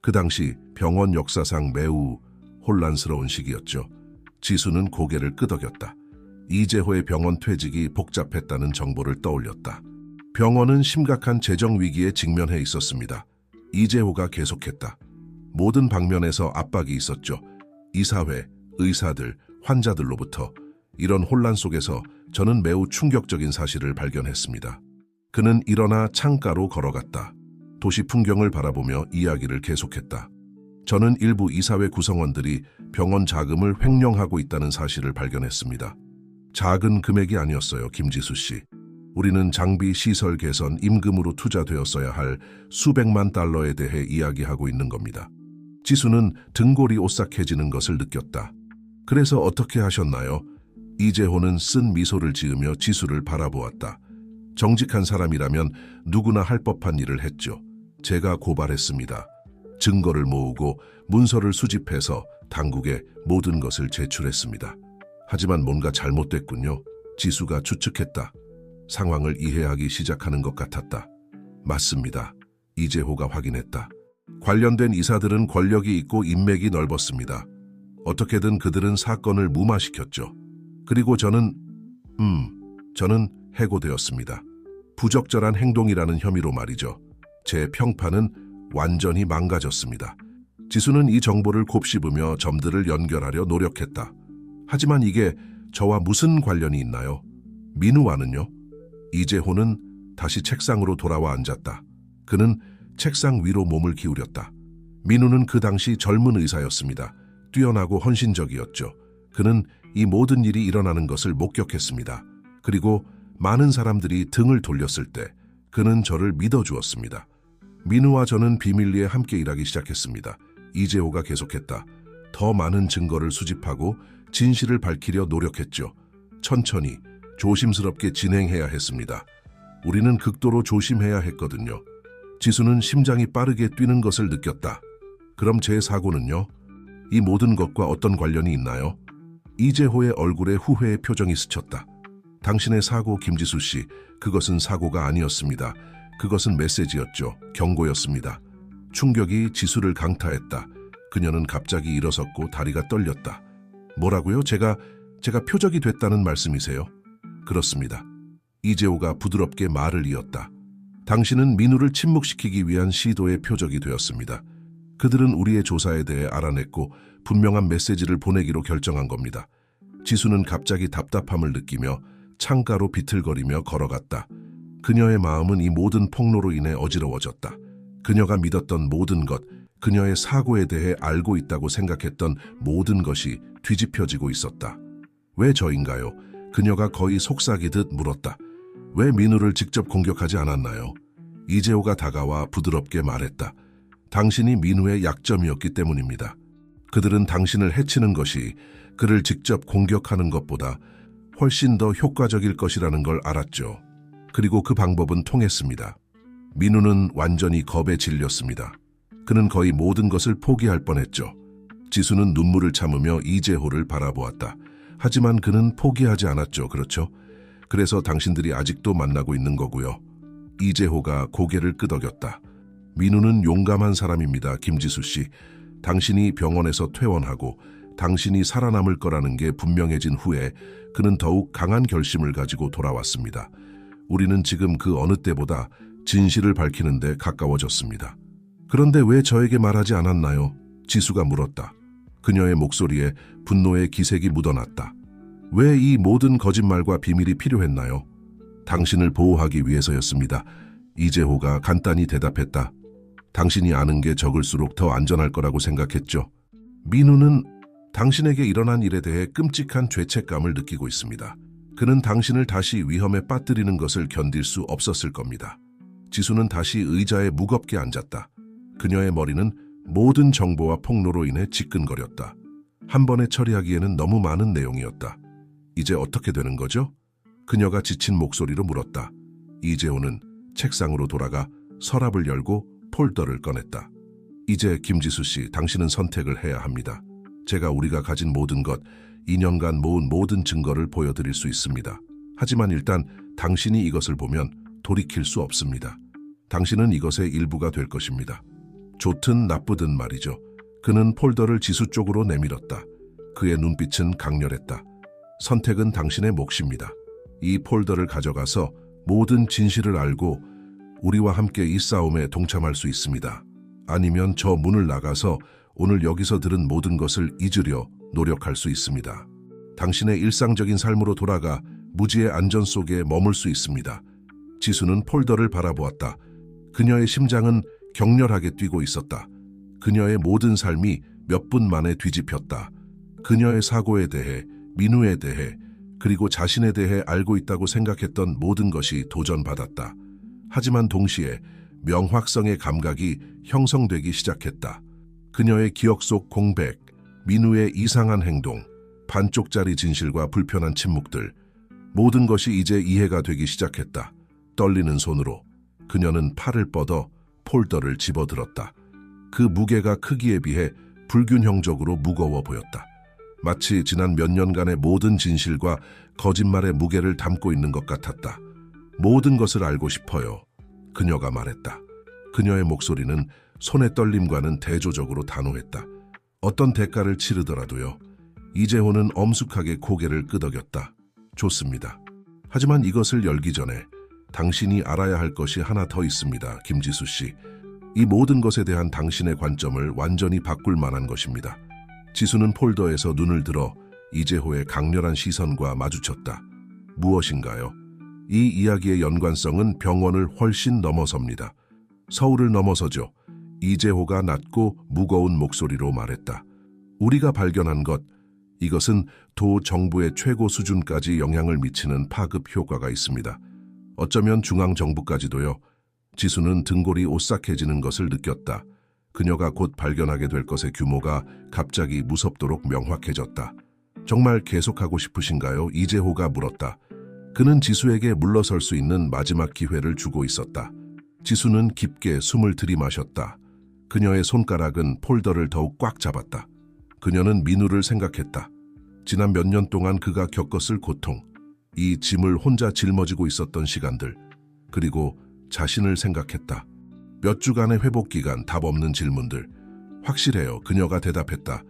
그 당시 병원 역사상 매우 혼란스러운 시기였죠. 지수는 고개를 끄덕였다. 이재호의 병원 퇴직이 복잡했다는 정보를 떠올렸다. 병원은 심각한 재정 위기에 직면해 있었습니다. 이재호가 계속했다. 모든 방면에서 압박이 있었죠. 이사회, 의사들, 환자들로부터. 이런 혼란 속에서 저는 매우 충격적인 사실을 발견했습니다. 그는 일어나 창가로 걸어갔다. 도시 풍경을 바라보며 이야기를 계속했다. 저는 일부 이사회 구성원들이 병원 자금을 횡령하고 있다는 사실을 발견했습니다. 작은 금액이 아니었어요, 김지수 씨. 우리는 장비, 시설 개선, 임금으로 투자되었어야 할 수백만 달러에 대해 이야기하고 있는 겁니다. 지수는 등골이 오싹해지는 것을 느꼈다. 그래서 어떻게 하셨나요? 이재호는 쓴 미소를 지으며 지수를 바라보았다. 정직한 사람이라면 누구나 할 법한 일을 했죠. 제가 고발했습니다. 증거를 모으고 문서를 수집해서 당국에 모든 것을 제출했습니다. 하지만 뭔가 잘못됐군요. 지수가 추측했다. 상황을 이해하기 시작하는 것 같았다. 맞습니다. 이재호가 확인했다. 관련된 이사들은 권력이 있고 인맥이 넓었습니다. 어떻게든 그들은 사건을 무마시켰죠. 그리고 저는 해고되었습니다. 부적절한 행동이라는 혐의로 말이죠. 제 평판은 완전히 망가졌습니다. 지수는 이 정보를 곱씹으며 점들을 연결하려 노력했다. 하지만 이게 저와 무슨 관련이 있나요? 민우와는요? 이재호는 다시 책상으로 돌아와 앉았다. 그는 책상 위로 몸을 기울였다. 민우는 그 당시 젊은 의사였습니다. 뛰어나고 헌신적이었죠. 그는 이 모든 일이 일어나는 것을 목격했습니다. 그리고 많은 사람들이 등을 돌렸을 때 그는 저를 믿어주었습니다. 민우와 저는 비밀리에 함께 일하기 시작했습니다. 이재호가 계속했다. 더 많은 증거를 수집하고 진실을 밝히려 노력했죠. 천천히, 조심스럽게 진행해야 했습니다. 우리는 극도로 조심해야 했거든요. 지수는 심장이 빠르게 뛰는 것을 느꼈다. 그럼 제 사고는요? 이 모든 것과 어떤 관련이 있나요? 이재호의 얼굴에 후회의 표정이 스쳤다. 당신의 사고, 김지수 씨, 그것은 사고가 아니었습니다. 그것은 메시지였죠. 경고였습니다. 충격이 지수를 강타했다. 그녀는 갑자기 일어섰고 다리가 떨렸다. 뭐라고요? 제가 표적이 됐다는 말씀이세요? 그렇습니다. 이재호가 부드럽게 말을 이었다. 당신은 민우를 침묵시키기 위한 시도의 표적이 되었습니다. 그들은 우리의 조사에 대해 알아냈고 분명한 메시지를 보내기로 결정한 겁니다. 지수는 갑자기 답답함을 느끼며 창가로 비틀거리며 걸어갔다. 그녀의 마음은 이 모든 폭로로 인해 어지러워졌다. 그녀가 믿었던 모든 것, 그녀의 사고에 대해 알고 있다고 생각했던 모든 것이 뒤집혀지고 있었다. 왜 저인가요? 그녀가 거의 속삭이듯 물었다. 왜 민우를 직접 공격하지 않았나요? 이재호가 다가와 부드럽게 말했다. 당신이 민우의 약점이었기 때문입니다. 그들은 당신을 해치는 것이 그를 직접 공격하는 것보다 훨씬 더 효과적일 것이라는 걸 알았죠. 그리고 그 방법은 통했습니다. 민우는 완전히 겁에 질렸습니다. 그는 거의 모든 것을 포기할 뻔했죠. 지수는 눈물을 참으며 이재호를 바라보았다. 하지만 그는 포기하지 않았죠. 그렇죠? 그래서 당신들이 아직도 만나고 있는 거고요. 이재호가 고개를 끄덕였다. 민우는 용감한 사람입니다. 김지수 씨. 당신이 병원에서 퇴원하고 당신이 살아남을 거라는 게 분명해진 후에 그는 더욱 강한 결심을 가지고 돌아왔습니다. 우리는 지금 그 어느 때보다 진실을 밝히는 데 가까워졌습니다. 그런데 왜 저에게 말하지 않았나요? 지수가 물었다. 그녀의 목소리에 분노의 기색이 묻어났다. 왜 이 모든 거짓말과 비밀이 필요했나요? 당신을 보호하기 위해서였습니다. 이재호가 간단히 대답했다. 당신이 아는 게 적을수록 더 안전할 거라고 생각했죠. 민우는 당신에게 일어난 일에 대해 끔찍한 죄책감을 느끼고 있습니다. 그는 당신을 다시 위험에 빠뜨리는 것을 견딜 수 없었을 겁니다. 지수는 다시 의자에 무겁게 앉았다. 그녀의 머리는 모든 정보와 폭로로 인해 지끈거렸다. 한 번에 처리하기에는 너무 많은 내용이었다. 이제 어떻게 되는 거죠? 그녀가 지친 목소리로 물었다. 이재호는 책상으로 돌아가 서랍을 열고 폴더를 꺼냈다. 이제 김지수 씨, 당신은 선택을 해야 합니다. 제가 우리가 가진 모든 것, 2년간 모은 모든 증거를 보여드릴 수 있습니다. 하지만 일단 당신이 이것을 보면 돌이킬 수 없습니다. 당신은 이것의 일부가 될 것입니다. 좋든 나쁘든 말이죠. 그는 폴더를 지수 쪽으로 내밀었다. 그의 눈빛은 강렬했다. 선택은 당신의 몫입니다. 이 폴더를 가져가서 모든 진실을 알고 우리와 함께 이 싸움에 동참할 수 있습니다. 아니면 저 문을 나가서 오늘 여기서 들은 모든 것을 잊으려 노력할 수 있습니다. 당신의 일상적인 삶으로 돌아가 무지의 안전 속에 머물 수 있습니다. 지수는 폴더를 바라보았다. 그녀의 심장은 격렬하게 뛰고 있었다. 그녀의 모든 삶이 몇 분 만에 뒤집혔다. 그녀의 사고에 대해, 민우에 대해, 그리고 자신에 대해 알고 있다고 생각했던 모든 것이 도전받았다. 하지만 동시에 명확성의 감각이 형성되기 시작했다. 그녀의 기억 속 공백, 민우의 이상한 행동, 반쪽짜리 진실과 불편한 침묵들, 모든 것이 이제 이해가 되기 시작했다. 떨리는 손으로 그녀는 팔을 뻗어 폴더를 집어들었다. 그 무게가 크기에 비해 불균형적으로 무거워 보였다. 마치 지난 몇 년간의 모든 진실과 거짓말의 무게를 담고 있는 것 같았다. 모든 것을 알고 싶어요. 그녀가 말했다. 그녀의 목소리는 손의 떨림과는 대조적으로 단호했다. 어떤 대가를 치르더라도요. 이재호는 엄숙하게 고개를 끄덕였다. 좋습니다. 하지만 이것을 열기 전에 당신이 알아야 할 것이 하나 더 있습니다. 김지수 씨. 이 모든 것에 대한 당신의 관점을 완전히 바꿀 만한 것입니다. 지수는 폴더에서 눈을 들어 이재호의 강렬한 시선과 마주쳤다. 무엇인가요? 이 이야기의 연관성은 병원을 훨씬 넘어섭니다. 서울을 넘어서죠. 이재호가 낮고 무거운 목소리로 말했다. 우리가 발견한 것, 이것은 도 정부의 최고 수준까지 영향을 미치는 파급 효과가 있습니다. 어쩌면 중앙정부까지도요. 지수는 등골이 오싹해지는 것을 느꼈다. 그녀가 곧 발견하게 될 것의 규모가 갑자기 무섭도록 명확해졌다. 정말 계속하고 싶으신가요? 이재호가 물었다. 그는 지수에게 물러설 수 있는 마지막 기회를 주고 있었다. 지수는 깊게 숨을 들이마셨다. 그녀의 손가락은 폴더를 더욱 꽉 잡았다. 그녀는 민우를 생각했다. 지난 몇 년 동안 그가 겪었을 고통, 이 짐을 혼자 짊어지고 있었던 시간들, 그리고 자신을 생각했다. 몇 주간의 회복 기간, 답 없는 질문들. 확실해요. 그녀가 대답했다.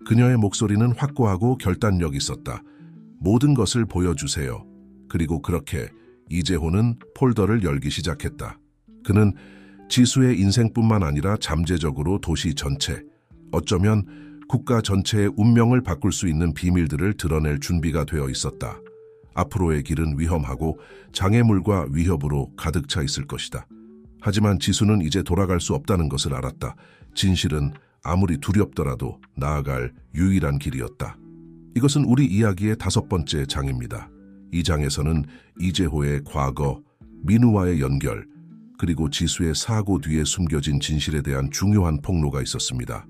그녀의 목소리는 확고하고 결단력 있었다. 모든 것을 보여주세요. 그리고 그렇게 이재호는 폴더를 열기 시작했다. 그는 지수의 인생뿐만 아니라 잠재적으로 도시 전체, 어쩌면 국가 전체의 운명을 바꿀 수 있는 비밀들을 드러낼 준비가 되어 있었다. 앞으로의 길은 위험하고 장애물과 위협으로 가득 차 있을 것이다. 하지만 지수는 이제 돌아갈 수 없다는 것을 알았다. 진실은 아무리 두렵더라도 나아갈 유일한 길이었다. 이것은 우리 이야기의 5번째 장입니다. 이 장에서는 이재호의 과거, 민우와의 연결, 그리고 지수의 사고 뒤에 숨겨진 진실에 대한 중요한 폭로가 있었습니다.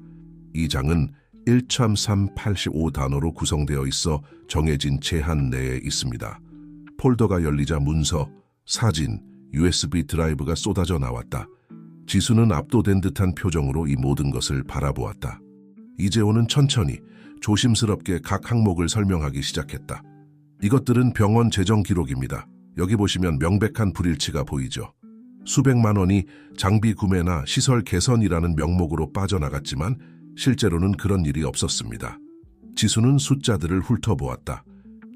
이 장은 1385단어로 구성되어 있어 정해진 제한 내에 있습니다. 폴더가 열리자 문서, 사진, USB 드라이브가 쏟아져 나왔다. 지수는 압도된 듯한 표정으로 이 모든 것을 바라보았다. 이재호는 천천히, 조심스럽게 각 항목을 설명하기 시작했다. 이것들은 병원 재정 기록입니다. 여기 보시면 명백한 불일치가 보이죠. 수백만 원이 장비 구매나 시설 개선이라는 명목으로 빠져나갔지만 실제로는 그런 일이 없었습니다. 지수는 숫자들을 훑어보았다.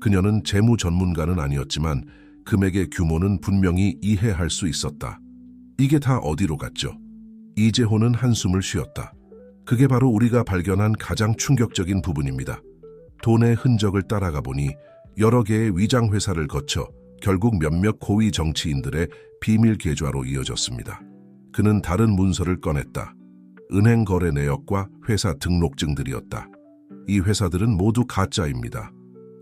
그녀는 재무 전문가는 아니었지만 금액의 규모는 분명히 이해할 수 있었다. 이게 다 어디로 갔죠? 이재호는 한숨을 쉬었다. 그게 바로 우리가 발견한 가장 충격적인 부분입니다. 돈의 흔적을 따라가 보니 여러 개의 위장 회사를 거쳐 결국 몇몇 고위 정치인들의 비밀 계좌로 이어졌습니다. 그는 다른 문서를 꺼냈다. 은행 거래 내역과 회사 등록증들이었다. 이 회사들은 모두 가짜입니다.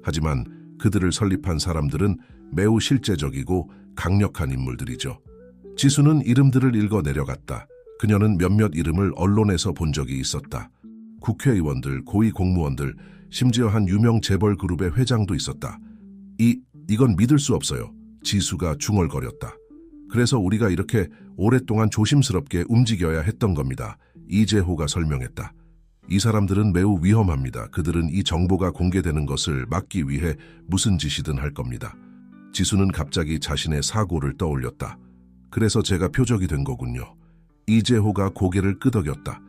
하지만 그들을 설립한 사람들은 매우 실제적이고 강력한 인물들이죠. 지수는 이름들을 읽어 내려갔다. 그녀는 몇몇 이름을 언론에서 본 적이 있었다. 국회의원들, 고위 공무원들, 심지어 한 유명 재벌 그룹의 회장도 있었다. 이건 믿을 수 없어요. 지수가 중얼거렸다. 그래서 우리가 이렇게 오랫동안 조심스럽게 움직여야 했던 겁니다. 이재호가 설명했다. 이 사람들은 매우 위험합니다. 그들은 이 정보가 공개되는 것을 막기 위해 무슨 짓이든 할 겁니다. 지수는 갑자기 자신의 사고를 떠올렸다. 그래서 제가 표적이 된 거군요. 이재호가 고개를 끄덕였다.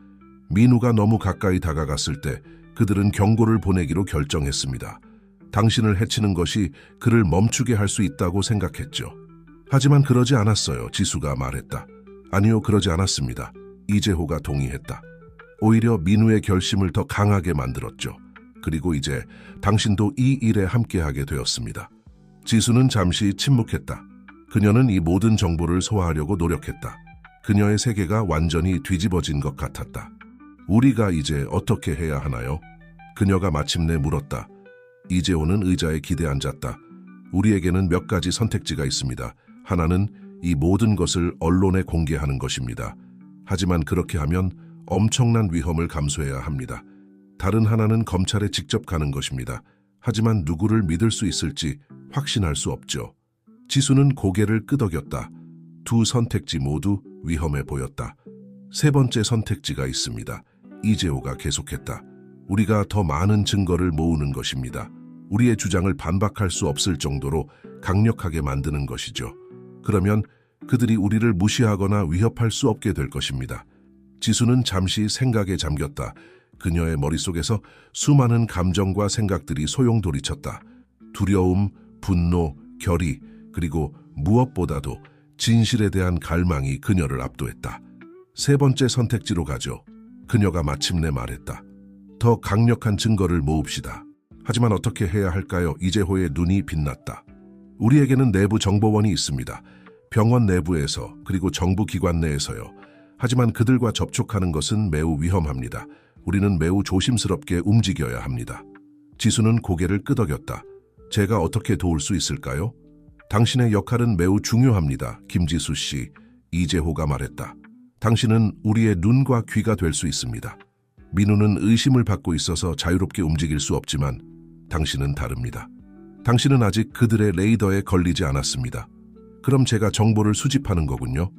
민우가 너무 가까이 다가갔을 때 그들은 경고를 보내기로 결정했습니다. 당신을 해치는 것이 그를 멈추게 할 수 있다고 생각했죠. 하지만 그러지 않았어요. 지수가 말했다. 아니요, 그러지 않았습니다. 이재호가 동의했다. 오히려 민우의 결심을 더 강하게 만들었죠. 그리고 이제 당신도 이 일에 함께하게 되었습니다. 지수는 잠시 침묵했다. 그녀는 이 모든 정보를 소화하려고 노력했다. 그녀의 세계가 완전히 뒤집어진 것 같았다. 우리가 이제 어떻게 해야 하나요? 그녀가 마침내 물었다. 이재호는 의자에 기대 앉았다. 우리에게는 몇 가지 선택지가 있습니다. 하나는 이 모든 것을 언론에 공개하는 것입니다. 하지만 그렇게 하면 엄청난 위험을 감수해야 합니다. 다른 하나는 검찰에 직접 가는 것입니다. 하지만 누구를 믿을 수 있을지 확신할 수 없죠. 지수는 고개를 끄덕였다. 두 선택지 모두 위험해 보였다. 세 번째 선택지가 있습니다. 이재호가 계속했다. 우리가 더 많은 증거를 모으는 것입니다. 우리의 주장을 반박할 수 없을 정도로 강력하게 만드는 것이죠. 그러면 그들이 우리를 무시하거나 위협할 수 없게 될 것입니다. 지수는 잠시 생각에 잠겼다. 그녀의 머릿속에서 수많은 감정과 생각들이 소용돌이쳤다. 두려움, 분노, 결의, 그리고 무엇보다도 진실에 대한 갈망이 그녀를 압도했다. 세 번째 선택지로 가죠. 그녀가 마침내 말했다. 더 강력한 증거를 모읍시다. 하지만 어떻게 해야 할까요? 이재호의 눈이 빛났다. 우리에게는 내부 정보원이 있습니다. 병원 내부에서, 그리고 정부 기관 내에서요. 하지만 그들과 접촉하는 것은 매우 위험합니다. 우리는 매우 조심스럽게 움직여야 합니다. 지수는 고개를 끄덕였다. 제가 어떻게 도울 수 있을까요? 당신의 역할은 매우 중요합니다. 김지수 씨, 이재호가 말했다. 당신은 우리의 눈과 귀가 될 수 있습니다. 민우는 의심을 받고 있어서 자유롭게 움직일 수 없지만 당신은 다릅니다. 당신은 아직 그들의 레이더에 걸리지 않았습니다. 그럼 제가 정보를 수집하는 거군요?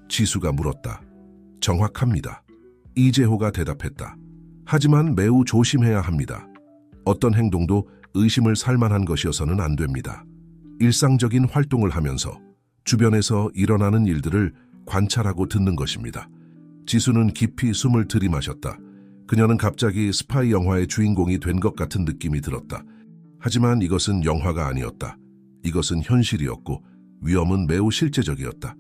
지수가 물었다. 정확합니다. 이재호가 대답했다. 하지만 매우 조심해야 합니다. 어떤 행동도 의심을 살만한 것이어서는 안 됩니다. 일상적인 활동을 하면서 주변에서 일어나는 일들을 관찰하고 듣는 것입니다. 지수는 깊이 숨을 들이마셨다. 그녀는 갑자기 스파이 영화의 주인공이 된 것 같은 느낌이 들었다. 하지만 이것은 영화가 아니었다. 이것은 현실이었고 위험은 매우 실제적이었다.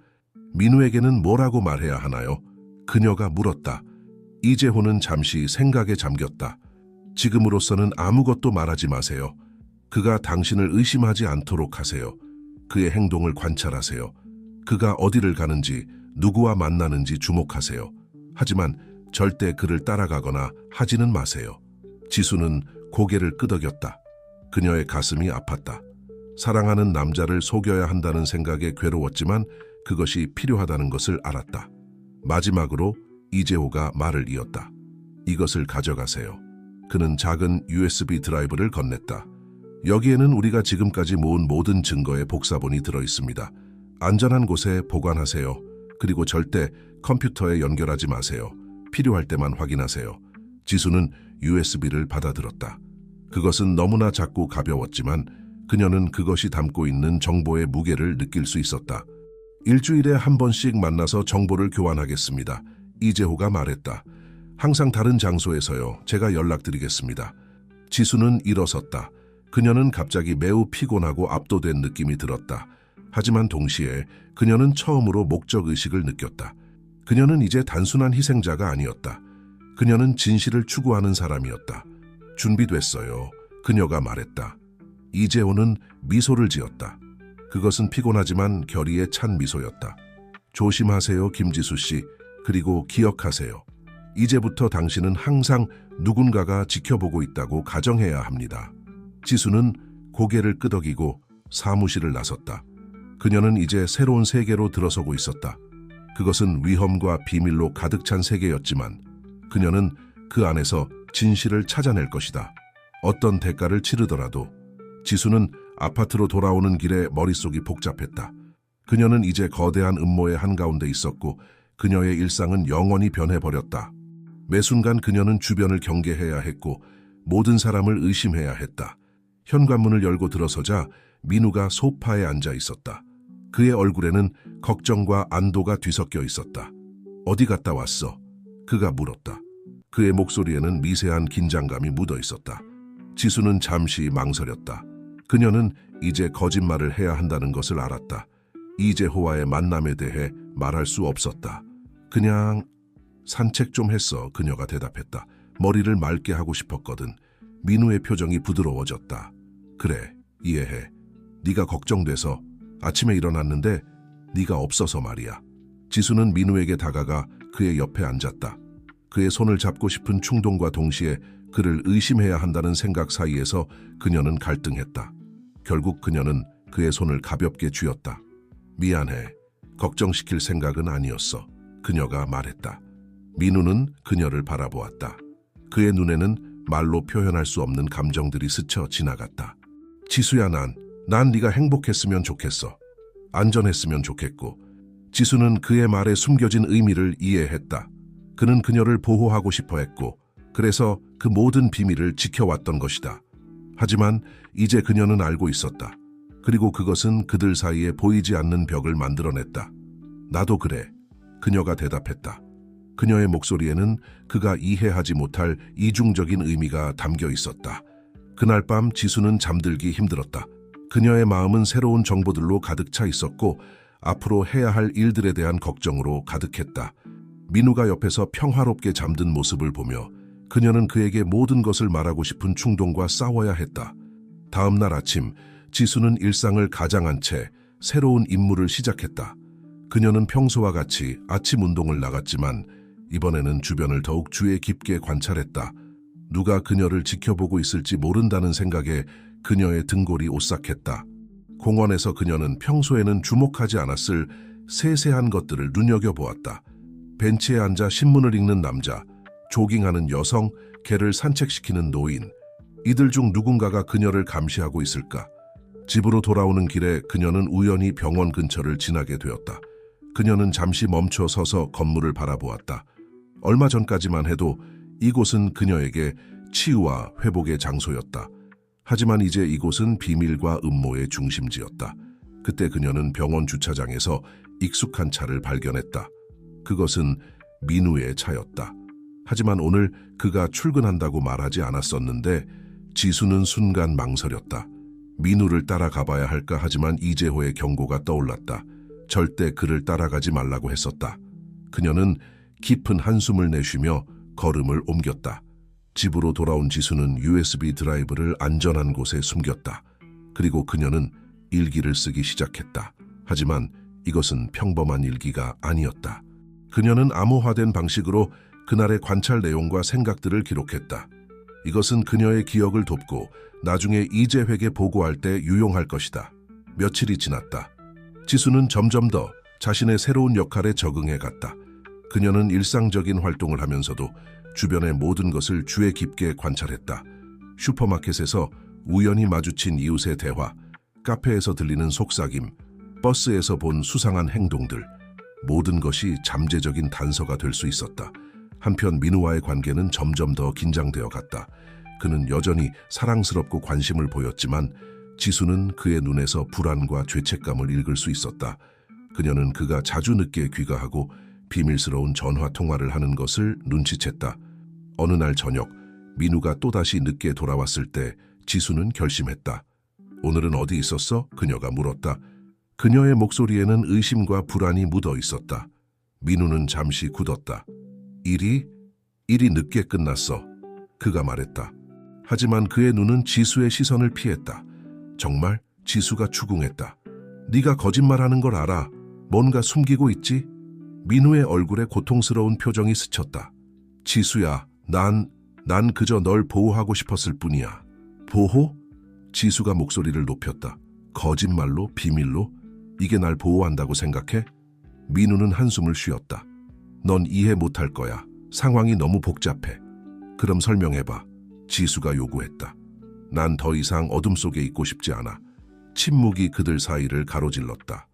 민우에게는 뭐라고 말해야 하나요? 그녀가 물었다. 이재호는 잠시 생각에 잠겼다. 지금으로서는 아무것도 말하지 마세요. 그가 당신을 의심하지 않도록 하세요. 그의 행동을 관찰하세요. 그가 어디를 가는지, 누구와 만나는지 주목하세요. 하지만 절대 그를 따라가거나 하지는 마세요. 지수는 고개를 끄덕였다. 그녀의 가슴이 아팠다. 사랑하는 남자를 속여야 한다는 생각에 괴로웠지만 그것이 필요하다는 것을 알았다. 마지막으로 이재호가 말을 이었다. 이것을 가져가세요. 그는 작은 USB 드라이브를 건넸다. 여기에는 우리가 지금까지 모은 모든 증거의 복사본이 들어있습니다. 안전한 곳에 보관하세요. 그리고 절대 컴퓨터에 연결하지 마세요. 필요할 때만 확인하세요. 지수는 USB를 받아들었다. 그것은 너무나 작고 가벼웠지만 그녀는 그것이 담고 있는 정보의 무게를 느낄 수 있었다. 일주일에 한 번씩 만나서 정보를 교환하겠습니다. 이재호가 말했다. 항상 다른 장소에서요. 제가 연락드리겠습니다. 지수는 일어섰다. 그녀는 갑자기 매우 피곤하고 압도된 느낌이 들었다. 하지만 동시에 그녀는 처음으로 목적의식을 느꼈다. 그녀는 이제 단순한 희생자가 아니었다. 그녀는 진실을 추구하는 사람이었다. 준비됐어요. 그녀가 말했다. 이재호는 미소를 지었다. 그것은 피곤하지만 결의에 찬 미소였다. 조심하세요, 김지수 씨. 그리고 기억하세요. 이제부터 당신은 항상 누군가가 지켜보고 있다고 가정해야 합니다. 지수는 고개를 끄덕이고 사무실을 나섰다. 그녀는 이제 새로운 세계로 들어서고 있었다. 그것은 위험과 비밀로 가득 찬 세계였지만 그녀는 그 안에서 진실을 찾아낼 것이다. 어떤 대가를 치르더라도. 지수는 아파트로 돌아오는 길에 머릿속이 복잡했다. 그녀는 이제 거대한 음모의 한가운데 있었고 그녀의 일상은 영원히 변해버렸다. 매 순간 그녀는 주변을 경계해야 했고 모든 사람을 의심해야 했다. 현관문을 열고 들어서자 민우가 소파에 앉아 있었다. 그의 얼굴에는 걱정과 안도가 뒤섞여 있었다. 어디 갔다 왔어? 그가 물었다. 그의 목소리에는 미세한 긴장감이 묻어 있었다. 지수는 잠시 망설였다. 그녀는 이제 거짓말을 해야 한다는 것을 알았다. 이재호와의 만남에 대해 말할 수 없었다. 그냥 산책 좀 했어. 그녀가 대답했다. 머리를 맑게 하고 싶었거든. 민우의 표정이 부드러워졌다. 그래, 이해해. 네가 걱정돼서 아침에 일어났는데 네가 없어서 말이야. 지수는 민우에게 다가가 그의 옆에 앉았다. 그의 손을 잡고 싶은 충동과 동시에 그를 의심해야 한다는 생각 사이에서 그녀는 갈등했다. 결국 그녀는 그의 손을 가볍게 쥐었다. 미안해. 걱정시킬 생각은 아니었어. 그녀가 말했다. 민우는 그녀를 바라보았다. 그의 눈에는 말로 표현할 수 없는 감정들이 스쳐 지나갔다. 지수야, 난 네가 행복했으면 좋겠어. 안전했으면 좋겠고. 지수는 그의 말에 숨겨진 의미를 이해했다. 그는 그녀를 보호하고 싶어 했고 그래서 그 모든 비밀을 지켜왔던 것이다. 하지만 이제 그녀는 알고 있었다. 그리고 그것은 그들 사이에 보이지 않는 벽을 만들어냈다. 나도 그래. 그녀가 대답했다. 그녀의 목소리에는 그가 이해하지 못할 이중적인 의미가 담겨 있었다. 그날 밤 지수는 잠들기 힘들었다. 그녀의 마음은 새로운 정보들로 가득 차 있었고 앞으로 해야 할 일들에 대한 걱정으로 가득했다. 민우가 옆에서 평화롭게 잠든 모습을 보며 그녀는 그에게 모든 것을 말하고 싶은 충동과 싸워야 했다. 다음 날 아침, 지수는 일상을 가장한 채 새로운 임무를 시작했다. 그녀는 평소와 같이 아침 운동을 나갔지만 이번에는 주변을 더욱 주의 깊게 관찰했다. 누가 그녀를 지켜보고 있을지 모른다는 생각에 그녀의 등골이 오싹했다. 공원에서 그녀는 평소에는 주목하지 않았을 세세한 것들을 눈여겨보았다. 벤치에 앉아 신문을 읽는 남자, 조깅하는 여성, 개를 산책시키는 노인. 이들 중 누군가가 그녀를 감시하고 있을까? 집으로 돌아오는 길에 그녀는 우연히 병원 근처를 지나게 되었다. 그녀는 잠시 멈춰 서서 건물을 바라보았다. 얼마 전까지만 해도 이곳은 그녀에게 치유와 회복의 장소였다. 하지만 이제 이곳은 비밀과 음모의 중심지였다. 그때 그녀는 병원 주차장에서 익숙한 차를 발견했다. 그것은 민우의 차였다. 하지만 오늘 그가 출근한다고 말하지 않았었는데 지수는 순간 망설였다. 민우를 따라가봐야 할까 하지만 이재호의 경고가 떠올랐다. 절대 그를 따라가지 말라고 했었다. 그녀는 깊은 한숨을 내쉬며 걸음을 옮겼다. 집으로 돌아온 지수는 USB 드라이브를 안전한 곳에 숨겼다. 그리고 그녀는 일기를 쓰기 시작했다. 하지만 이것은 평범한 일기가 아니었다. 그녀는 암호화된 방식으로 그날의 관찰 내용과 생각들을 기록했다. 이것은 그녀의 기억을 돕고 나중에 이재회에게 보고할 때 유용할 것이다. 며칠이 지났다. 지수는 점점 더 자신의 새로운 역할에 적응해 갔다. 그녀는 일상적인 활동을 하면서도 주변의 모든 것을 주의 깊게 관찰했다. 슈퍼마켓에서 우연히 마주친 이웃의 대화, 카페에서 들리는 속삭임, 버스에서 본 수상한 행동들, 모든 것이 잠재적인 단서가 될 수 있었다. 한편 민우와의 관계는 점점 더 긴장되어 갔다. 그는 여전히 사랑스럽고 관심을 보였지만 지수는 그의 눈에서 불안과 죄책감을 읽을 수 있었다. 그녀는 그가 자주 늦게 귀가하고 비밀스러운 전화 통화를 하는 것을 눈치챘다. 어느 날 저녁 민우가 또다시 늦게 돌아왔을 때 지수는 결심했다. 오늘은 어디 있었어? 그녀가 물었다. 그녀의 목소리에는 의심과 불안이 묻어 있었다. 민우는 잠시 굳었다. 일이 늦게 끝났어. 그가 말했다. 하지만 그의 눈은 지수의 시선을 피했다. 정말? 지수가 추궁했다. 네가 거짓말하는 걸 알아. 뭔가 숨기고 있지? 민우의 얼굴에 고통스러운 표정이 스쳤다. 지수야, 난 그저 널 보호하고 싶었을 뿐이야. 보호? 지수가 목소리를 높였다. 거짓말로? 비밀로? 이게 날 보호한다고 생각해? 민우는 한숨을 쉬었다. 넌 이해 못할 거야. 상황이 너무 복잡해. 그럼 설명해봐. 지수가 요구했다. 난 더 이상 어둠 속에 있고 싶지 않아. 침묵이 그들 사이를 가로질렀다.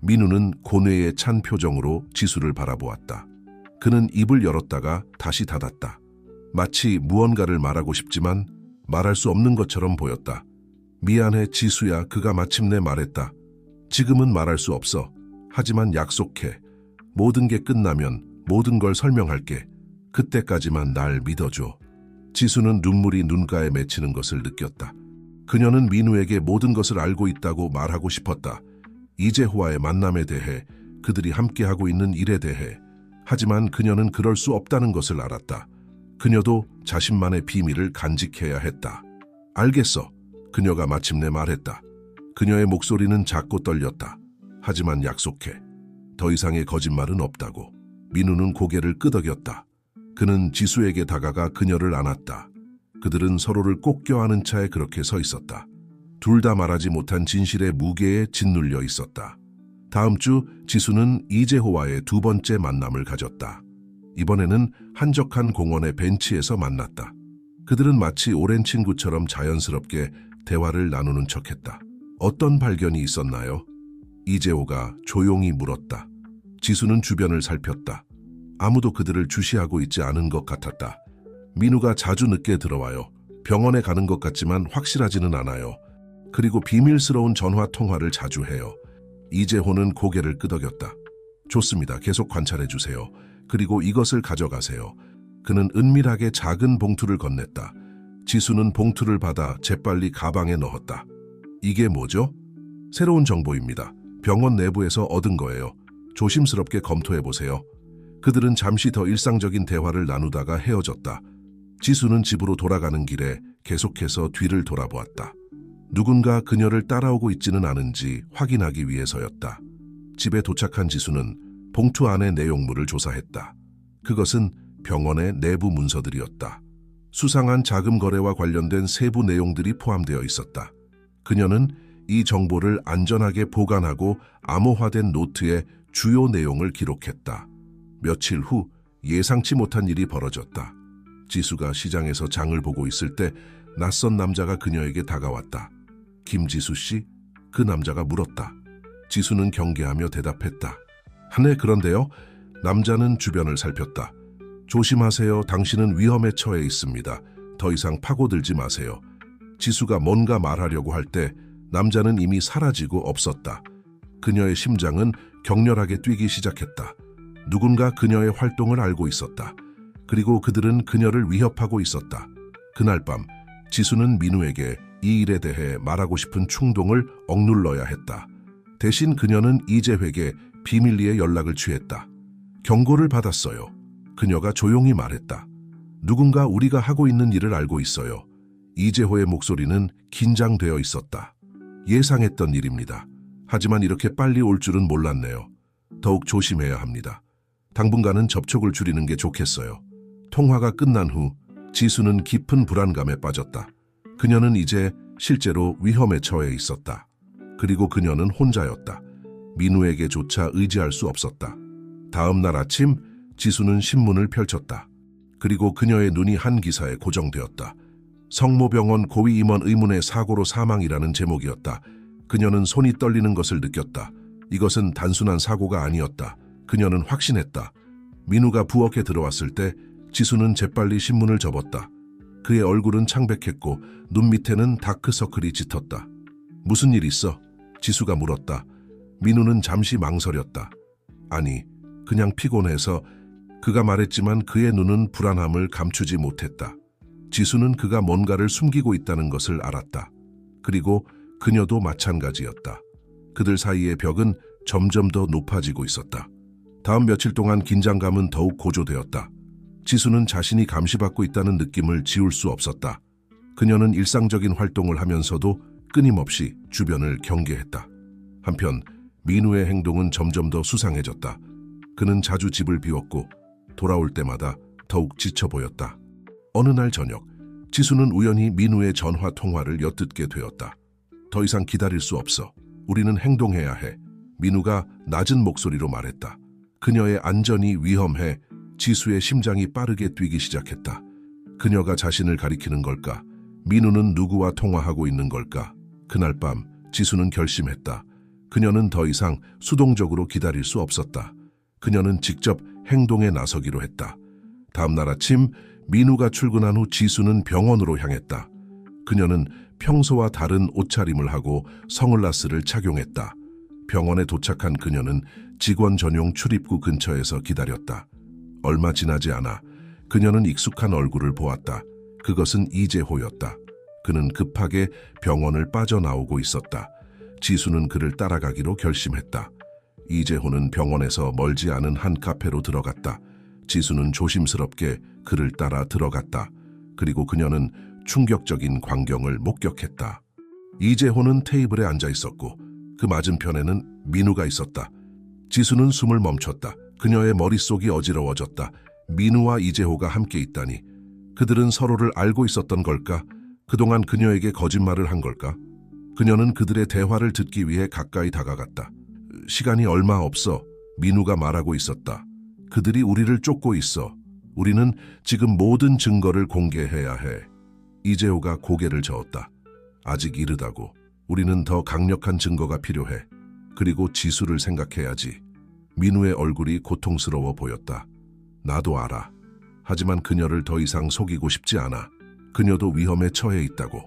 민우는 고뇌에 찬 표정으로 지수를 바라보았다. 그는 입을 열었다가 다시 닫았다. 마치 무언가를 말하고 싶지만 말할 수 없는 것처럼 보였다. 미안해 지수야. 그가 마침내 말했다. 지금은 말할 수 없어. 하지만 약속해. 모든 게 끝나면 모든 걸 설명할게. 그때까지만 날 믿어줘. 지수는 눈물이 눈가에 맺히는 것을 느꼈다. 그녀는 민우에게 모든 것을 알고 있다고 말하고 싶었다. 이재호와의 만남에 대해, 그들이 함께하고 있는 일에 대해. 하지만 그녀는 그럴 수 없다는 것을 알았다. 그녀도 자신만의 비밀을 간직해야 했다. 알겠어. 그녀가 마침내 말했다. 그녀의 목소리는 작고 떨렸다. 하지만 약속해. 더 이상의 거짓말은 없다고. 민우는 고개를 끄덕였다. 그는 지수에게 다가가 그녀를 안았다. 그들은 서로를 꼭 껴안은 차에 그렇게 서 있었다. 둘 다 말하지 못한 진실의 무게에 짓눌려 있었다. 다음 주 지수는 이재호와의 두 번째 만남을 가졌다. 이번에는 한적한 공원의 벤치에서 만났다. 그들은 마치 오랜 친구처럼 자연스럽게 대화를 나누는 척했다. 어떤 발견이 있었나요? 이재호가 조용히 물었다. 지수는 주변을 살폈다. 아무도 그들을 주시하고 있지 않은 것 같았다. 민우가 자주 늦게 들어와요. 병원에 가는 것 같지만 확실하지는 않아요. 그리고 비밀스러운 전화 통화를 자주 해요. 이재호는 고개를 끄덕였다. 좋습니다. 계속 관찰해 주세요. 그리고 이것을 가져가세요. 그는 은밀하게 작은 봉투를 건넸다. 지수는 봉투를 받아 재빨리 가방에 넣었다. 이게 뭐죠? 새로운 정보입니다. 병원 내부에서 얻은 거예요. 조심스럽게 검토해 보세요. 그들은 잠시 더 일상적인 대화를 나누다가 헤어졌다. 지수는 집으로 돌아가는 길에 계속해서 뒤를 돌아보았다. 누군가 그녀를 따라오고 있지는 않은지 확인하기 위해서였다. 집에 도착한 지수는 봉투 안의 내용물을 조사했다. 그것은 병원의 내부 문서들이었다. 수상한 자금 거래와 관련된 세부 내용들이 포함되어 있었다. 그녀는 이 정보를 안전하게 보관하고 암호화된 노트에 주요 내용을 기록했다. 며칠 후 예상치 못한 일이 벌어졌다. 지수가 시장에서 장을 보고 있을 때 낯선 남자가 그녀에게 다가왔다. 김지수 씨? 그 남자가 물었다. 지수는 경계하며 대답했다. 네, 그런데요. 남자는 주변을 살폈다. 조심하세요. 당신은 위험에 처해 있습니다. 더 이상 파고들지 마세요. 지수가 뭔가 말하려고 할 때 남자는 이미 사라지고 없었다. 그녀의 심장은 격렬하게 뛰기 시작했다. 누군가 그녀의 활동을 알고 있었다. 그리고 그들은 그녀를 위협하고 있었다. 그날 밤 지수는 민우에게 이 일에 대해 말하고 싶은 충동을 억눌러야 했다. 대신 그녀는 이재호에게 비밀리에 연락을 취했다. 경고를 받았어요. 그녀가 조용히 말했다. 누군가 우리가 하고 있는 일을 알고 있어요. 이재호의 목소리는 긴장되어 있었다. 예상했던 일입니다. 하지만 이렇게 빨리 올 줄은 몰랐네요. 더욱 조심해야 합니다. 당분간은 접촉을 줄이는 게 좋겠어요. 통화가 끝난 후 지수는 깊은 불안감에 빠졌다. 그녀는 이제 실제로 위험에 처해 있었다. 그리고 그녀는 혼자였다. 민우에게조차 의지할 수 없었다. 다음 날 아침 지수는 신문을 펼쳤다. 그리고 그녀의 눈이 한 기사에 고정되었다. 성모병원 고위 임원 의문의 사고로 사망이라는 제목이었다. 그녀는 손이 떨리는 것을 느꼈다. 이것은 단순한 사고가 아니었다. 그녀는 확신했다. 민우가 부엌에 들어왔을 때 지수는 재빨리 신문을 접었다. 그의 얼굴은 창백했고 눈 밑에는 다크서클이 짙었다. 무슨 일 있어? 지수가 물었다. 민우는 잠시 망설였다. 아니, 그냥 피곤해서. 그가 말했지만 그의 눈은 불안함을 감추지 못했다. 지수는 그가 뭔가를 숨기고 있다는 것을 알았다. 그리고 그녀도 마찬가지였다. 그들 사이의 벽은 점점 더 높아지고 있었다. 다음 며칠 동안 긴장감은 더욱 고조되었다. 지수는 자신이 감시받고 있다는 느낌을 지울 수 없었다. 그녀는 일상적인 활동을 하면서도 끊임없이 주변을 경계했다. 한편 민우의 행동은 점점 더 수상해졌다. 그는 자주 집을 비웠고 돌아올 때마다 더욱 지쳐 보였다. 어느 날 저녁, 지수는 우연히 민우의 전화 통화를 엿듣게 되었다. 더 이상 기다릴 수 없어. 우리는 행동해야 해. 민우가 낮은 목소리로 말했다. 그녀의 안전이 위험해. 지수의 심장이 빠르게 뛰기 시작했다. 그녀가 자신을 가리키는 걸까? 민우는 누구와 통화하고 있는 걸까? 그날 밤 지수는 결심했다. 그녀는 더 이상 수동적으로 기다릴 수 없었다. 그녀는 직접 행동에 나서기로 했다. 다음 날 아침 민우가 출근한 후 지수는 병원으로 향했다. 그녀는 평소와 다른 옷차림을 하고 선글라스를 착용했다. 병원에 도착한 그녀는 직원 전용 출입구 근처에서 기다렸다. 얼마 지나지 않아 그녀는 익숙한 얼굴을 보았다. 그것은 이재호였다. 그는 급하게 병원을 빠져나오고 있었다. 지수는 그를 따라가기로 결심했다. 이재호는 병원에서 멀지 않은 한 카페로 들어갔다. 지수는 조심스럽게 그를 따라 들어갔다. 그리고 그녀는 충격적인 광경을 목격했다. 이재호는 테이블에 앉아 있었고 그 맞은편에는 민우가 있었다. 지수는 숨을 멈췄다. 그녀의 머릿속이 어지러워졌다. 민우와 이재호가 함께 있다니. 그들은 서로를 알고 있었던 걸까? 그동안 그녀에게 거짓말을 한 걸까? 그녀는 그들의 대화를 듣기 위해 가까이 다가갔다. 시간이 얼마 없어. 민우가 말하고 있었다. 그들이 우리를 쫓고 있어. 우리는 지금 모든 증거를 공개해야 해. 이재호가 고개를 저었다. 아직 이르다고. 우리는 더 강력한 증거가 필요해. 그리고 지수를 생각해야지. 민우의 얼굴이 고통스러워 보였다. 나도 알아. 하지만 그녀를 더 이상 속이고 싶지 않아. 그녀도 위험에 처해 있다고.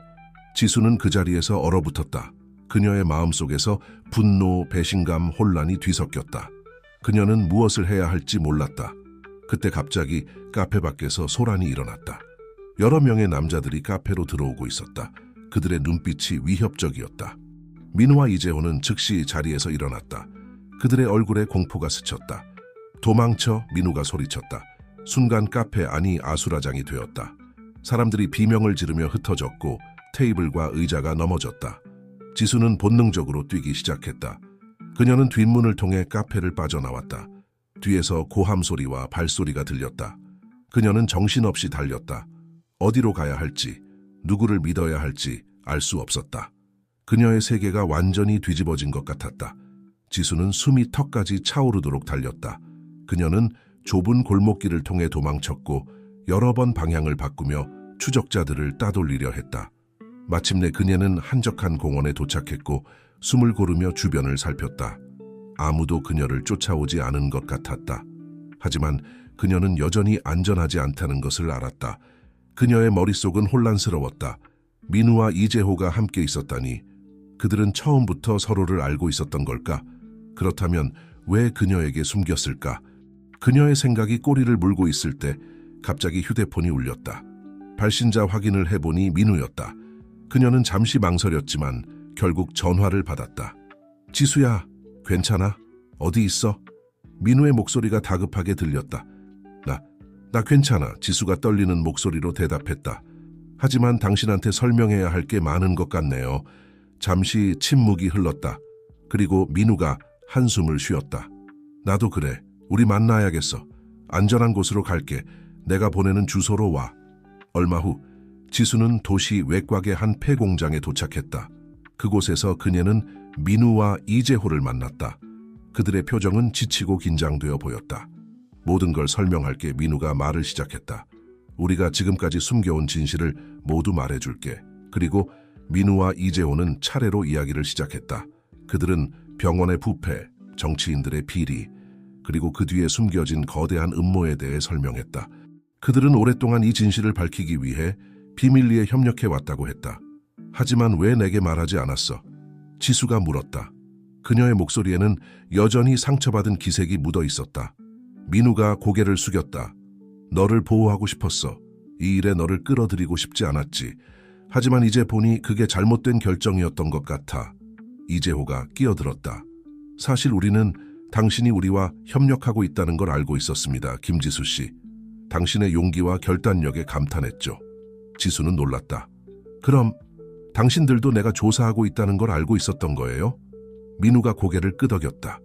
지수는 그 자리에서 얼어붙었다. 그녀의 마음속에서 분노, 배신감, 혼란이 뒤섞였다. 그녀는 무엇을 해야 할지 몰랐다. 그때 갑자기 카페 밖에서 소란이 일어났다. 여러 명의 남자들이 카페로 들어오고 있었다. 그들의 눈빛이 위협적이었다. 민우와 이재호는 즉시 자리에서 일어났다. 그들의 얼굴에 공포가 스쳤다. 도망쳐, 민우가 소리쳤다. 순간 카페 안이 아수라장이 되었다. 사람들이 비명을 지르며 흩어졌고 테이블과 의자가 넘어졌다. 지수는 본능적으로 뛰기 시작했다. 그녀는 뒷문을 통해 카페를 빠져나왔다. 뒤에서 고함 소리와 발소리가 들렸다. 그녀는 정신없이 달렸다. 어디로 가야 할지, 누구를 믿어야 할지 알 수 없었다. 그녀의 세계가 완전히 뒤집어진 것 같았다. 지수는 숨이 턱까지 차오르도록 달렸다. 그녀는 좁은 골목길을 통해 도망쳤고 여러 번 방향을 바꾸며 추적자들을 따돌리려 했다. 마침내 그녀는 한적한 공원에 도착했고 숨을 고르며 주변을 살폈다. 아무도 그녀를 쫓아오지 않은 것 같았다. 하지만 그녀는 여전히 안전하지 않다는 것을 알았다. 그녀의 머릿속은 혼란스러웠다. 민우와 이재호가 함께 있었다니 그들은 처음부터 서로를 알고 있었던 걸까? 그렇다면 왜 그녀에게 숨겼을까? 그녀의 생각이 꼬리를 물고 있을 때 갑자기 휴대폰이 울렸다. 발신자 확인을 해보니 민우였다. 그녀는 잠시 망설였지만 결국 전화를 받았다. 지수야, 괜찮아? 어디 있어? 민우의 목소리가 다급하게 들렸다. 나 괜찮아. 지수가 떨리는 목소리로 대답했다. 하지만 당신한테 설명해야 할 게 많은 것 같네요. 잠시 침묵이 흘렀다. 그리고 민우가 한숨을 쉬었다. 나도 그래. 우리 만나야겠어. 안전한 곳으로 갈게. 내가 보내는 주소로 와. 얼마 후 지수는 도시 외곽의 한 폐공장에 도착했다. 그곳에서 그녀는 민우와 이재호를 만났다. 그들의 표정은 지치고 긴장되어 보였다. 모든 걸 설명할게. 민우가 말을 시작했다. 우리가 지금까지 숨겨온 진실을 모두 말해줄게. 그리고 민우와 이재호는 차례로 이야기를 시작했다. 그들은 병원의 부패, 정치인들의 비리, 그리고 그 뒤에 숨겨진 거대한 음모에 대해 설명했다. 그들은 오랫동안 이 진실을 밝히기 위해 비밀리에 협력해왔다고 했다. 하지만 왜 내게 말하지 않았어? 지수가 물었다. 그녀의 목소리에는 여전히 상처받은 기색이 묻어 있었다. 민우가 고개를 숙였다. 너를 보호하고 싶었어. 이 일에 너를 끌어들이고 싶지 않았지. 하지만 이제 보니 그게 잘못된 결정이었던 것 같아. 이재호가 끼어들었다. 사실 우리는 당신이 우리와 협력하고 있다는 걸 알고 있었습니다. 김지수 씨. 당신의 용기와 결단력에 감탄했죠. 지수는 놀랐다. 그럼 당신들도 내가 조사하고 있다는 걸 알고 있었던 거예요? 민우가 고개를 끄덕였다.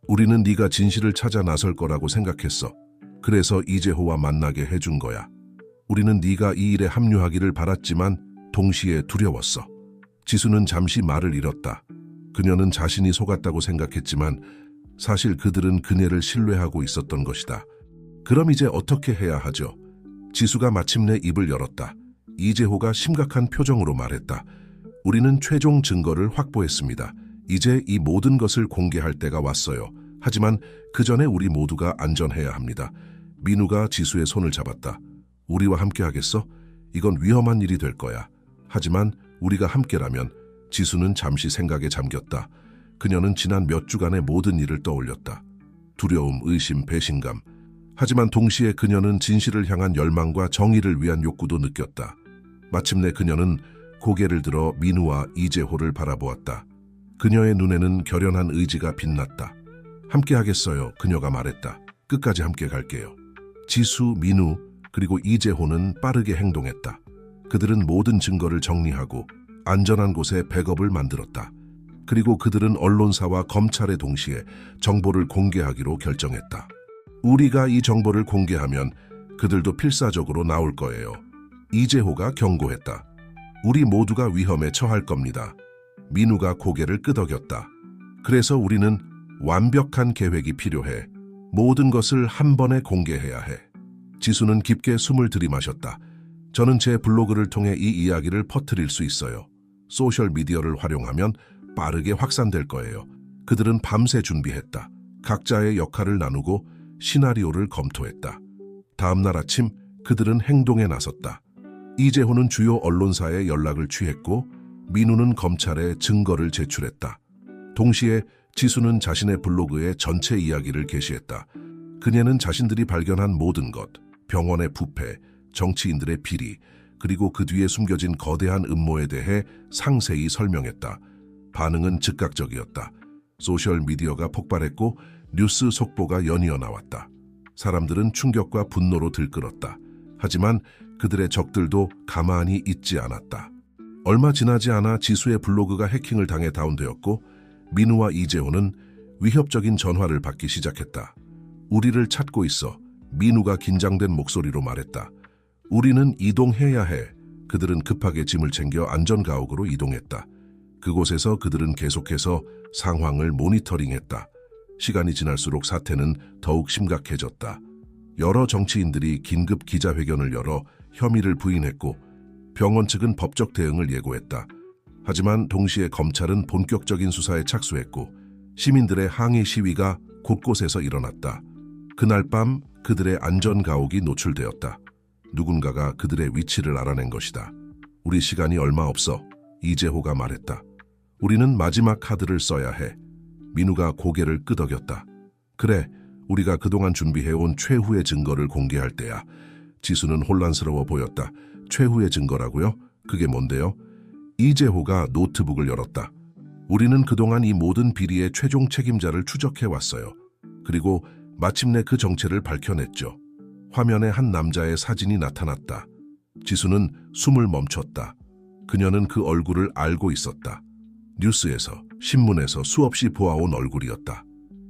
우리는 네가 진실을 찾아 나설 거라고 생각했어. 그래서 이재호와 만나게 해준 거야. 우리는 네가 이 일에 합류하기를 바랐지만 동시에 두려웠어. 지수는 잠시 말을 잃었다. 그녀는 자신이 속았다고 생각했지만 사실 그들은 그녀를 신뢰하고 있었던 것이다. 그럼 이제 어떻게 해야 하죠? 지수가 마침내 입을 열었다. 이재호가 심각한 표정으로 말했다. 우리는 최종 증거를 확보했습니다. 이제 이 모든 것을 공개할 때가 왔어요. 하지만 그 전에 우리 모두가 안전해야 합니다. 민우가 지수의 손을 잡았다. 우리와 함께 하겠어? 이건 위험한 일이 될 거야. 하지만 우리가 함께라면. 지수는 잠시 생각에 잠겼다. 그녀는 지난 몇 주간의 모든 일을 떠올렸다. 두려움, 의심, 배신감. 하지만 동시에 그녀는 진실을 향한 열망과 정의를 위한 욕구도 느꼈다. 마침내 그녀는 고개를 들어 민우와 이재호를 바라보았다. 그녀의 눈에는 결연한 의지가 빛났다. 함께 하겠어요. 그녀가 말했다. 끝까지 함께 갈게요. 지수, 민우, 그리고 이재호는 빠르게 행동했다. 그들은 모든 증거를 정리하고 안전한 곳에 백업을 만들었다. 그리고 그들은 언론사와 검찰에 동시에 정보를 공개하기로 결정했다. 우리가 이 정보를 공개하면 그들도 필사적으로 나올 거예요. 이재호가 경고했다. 우리 모두가 위험에 처할 겁니다. 민우가 고개를 끄덕였다. 그래서 우리는 완벽한 계획이 필요해. 모든 것을 한 번에 공개해야 해. 지수는 깊게 숨을 들이마셨다. 저는 제 블로그를 통해 이 이야기를 퍼뜨릴 수 있어요. 소셜미디어를 활용하면 빠르게 확산될 거예요. 그들은 밤새 준비했다. 각자의 역할을 나누고 시나리오를 검토했다. 다음 날 아침 그들은 행동에 나섰다. 이재호는 주요 언론사에 연락을 취했고 민우는 검찰에 증거를 제출했다. 동시에 지수는 자신의 블로그에 전체 이야기를 게시했다. 그녀는 자신들이 발견한 모든 것, 병원의 부패, 정치인들의 비리, 그리고 그 뒤에 숨겨진 거대한 음모에 대해 상세히 설명했다. 반응은 즉각적이었다. 소셜미디어가 폭발했고 뉴스 속보가 연이어 나왔다. 사람들은 충격과 분노로 들끓었다. 하지만 그들의 적들도 가만히 있지 않았다. 얼마 지나지 않아 지수의 블로그가 해킹을 당해 다운되었고 민우와 이재호는 위협적인 전화를 받기 시작했다. 우리를 찾고 있어. 민우가 긴장된 목소리로 말했다. 우리는 이동해야 해. 그들은 급하게 짐을 챙겨 안전가옥으로 이동했다. 그곳에서 그들은 계속해서 상황을 모니터링했다. 시간이 지날수록 사태는 더욱 심각해졌다. 여러 정치인들이 긴급 기자회견을 열어 혐의를 부인했고 병원 측은 법적 대응을 예고했다. 하지만 동시에 검찰은 본격적인 수사에 착수했고 시민들의 항의 시위가 곳곳에서 일어났다. 그날 밤 그들의 안전가옥이 노출되었다. 누군가가 그들의 위치를 알아낸 것이다. 우리 시간이 얼마 없어. 이재호가 말했다. 우리는 마지막 카드를 써야 해. 민우가 고개를 끄덕였다. 그래, 우리가 그동안 준비해온 최후의 증거를 공개할 때야. 지수는 혼란스러워 보였다. 최후의 증거라고요? 그게 뭔데요? 이재호가 노트북을 열었다. 우리는 그동안 이 모든 비리의 최종 책임자를 추적해왔어요. 그리고 마침내 그 정체를 밝혀냈죠. 화면에 한 남자의 사진이 나타났다. 지수는 숨을 멈췄다. 그녀는 그 얼굴을 알고 있었다. 뉴스에서, 신문에서 수없이 보아온 얼굴이었다.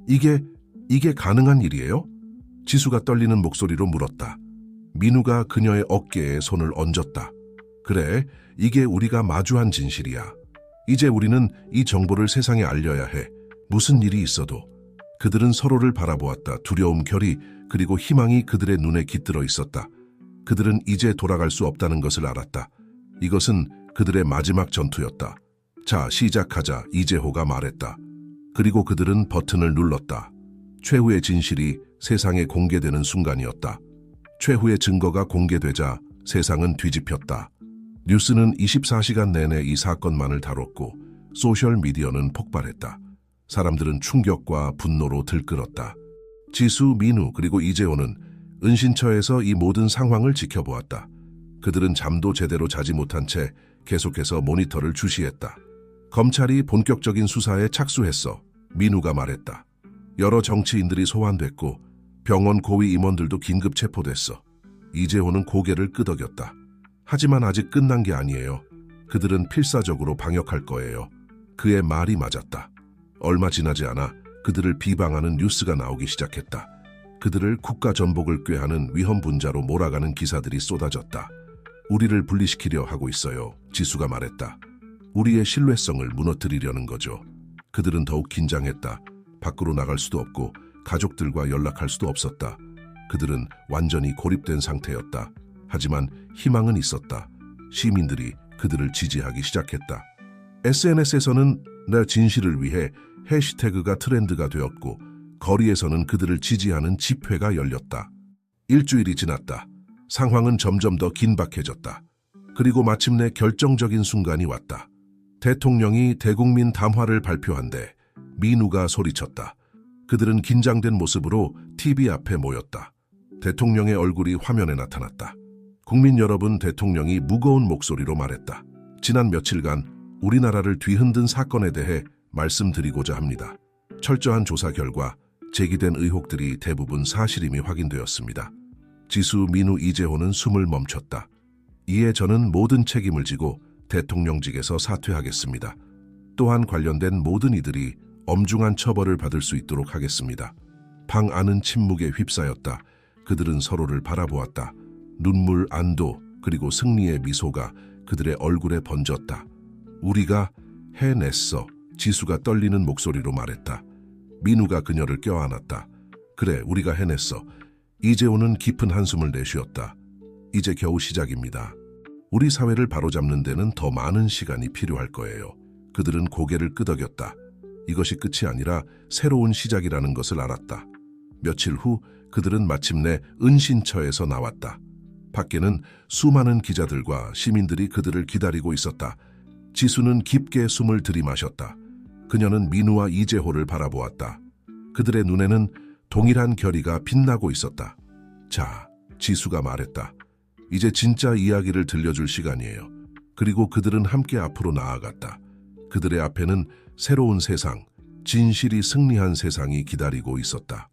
이게 가능한 일이에요? 지수가 떨리는 목소리로 물었다. 민우가 그녀의 어깨에 손을 얹었다. 그래, 이게 우리가 마주한 진실이야. 이제 우리는 이 정보를 세상에 알려야 해. 무슨 일이 있어도. 그들은 서로를 바라보았다. 두려움, 결의, 그리고 희망이 그들의 눈에 깃들어 있었다. 그들은 이제 돌아갈 수 없다는 것을 알았다. 이것은 그들의 마지막 전투였다. 자, 시작하자, 이재호가 말했다. 그리고 그들은 버튼을 눌렀다. 최후의 진실이 세상에 공개되는 순간이었다. 최후의 증거가 공개되자 세상은 뒤집혔다. 뉴스는 24시간 내내 이 사건만을 다뤘고 소셜미디어는 폭발했다. 사람들은 충격과 분노로 들끓었다. 지수, 민우 그리고 이재호는 은신처에서 이 모든 상황을 지켜보았다. 그들은 잠도 제대로 자지 못한 채 계속해서 모니터를 주시했다. 검찰이 본격적인 수사에 착수했어. 민우가 말했다. 여러 정치인들이 소환됐고 병원 고위 임원들도 긴급 체포됐어. 이재호는 고개를 끄덕였다. 하지만 아직 끝난 게 아니에요. 그들은 필사적으로 방역할 거예요. 그의 말이 맞았다. 얼마 지나지 않아 그들을 비방하는 뉴스가 나오기 시작했다. 그들을 국가 전복을 꾀하는 위험 분자로 몰아가는 기사들이 쏟아졌다. 우리를 분리시키려 하고 있어요. 지수가 말했다. 우리의 신뢰성을 무너뜨리려는 거죠. 그들은 더욱 긴장했다. 밖으로 나갈 수도 없고 가족들과 연락할 수도 없었다. 그들은 완전히 고립된 상태였다. 하지만 희망은 있었다. 시민들이 그들을 지지하기 시작했다. SNS에서는 내 진실을 위해 해시태그가 트렌드가 되었고 거리에서는 그들을 지지하는 집회가 열렸다. 일주일이 지났다. 상황은 점점 더 긴박해졌다. 그리고 마침내 결정적인 순간이 왔다. 대통령이 대국민 담화를 발표한데 민우가 소리쳤다. 그들은 긴장된 모습으로 TV 앞에 모였다. 대통령의 얼굴이 화면에 나타났다. 국민 여러분, 대통령이 무거운 목소리로 말했다. 지난 며칠간 우리나라를 뒤흔든 사건에 대해 말씀드리고자 합니다. 철저한 조사 결과 제기된 의혹들이 대부분 사실임이 확인되었습니다. 지수, 민우, 이재호는 숨을 멈췄다. 이에 저는 모든 책임을 지고 대통령직에서 사퇴하겠습니다. 또한 관련된 모든 이들이 엄중한 처벌을 받을 수 있도록 하겠습니다. 방 안은 침묵에 휩싸였다. 그들은 서로를 바라보았다. 눈물, 안도, 그리고 승리의 미소가 그들의 얼굴에 번졌다. 우리가 해냈어. 지수가 떨리는 목소리로 말했다. 민우가 그녀를 껴안았다. 그래, 우리가 해냈어. 이재호는 깊은 한숨을 내쉬었다. 이제 겨우 시작입니다. 우리 사회를 바로잡는 데는 더 많은 시간이 필요할 거예요. 그들은 고개를 끄덕였다. 이것이 끝이 아니라 새로운 시작이라는 것을 알았다. 며칠 후 그들은 마침내 은신처에서 나왔다. 밖에는 수많은 기자들과 시민들이 그들을 기다리고 있었다. 지수는 깊게 숨을 들이마셨다. 그녀는 민우와 이재호를 바라보았다. 그들의 눈에는 동일한 결의가 빛나고 있었다. 자, 지수가 말했다. 이제 진짜 이야기를 들려줄 시간이에요. 그리고 그들은 함께 앞으로 나아갔다. 그들의 앞에는 새로운 세상, 진실이 승리한 세상이 기다리고 있었다.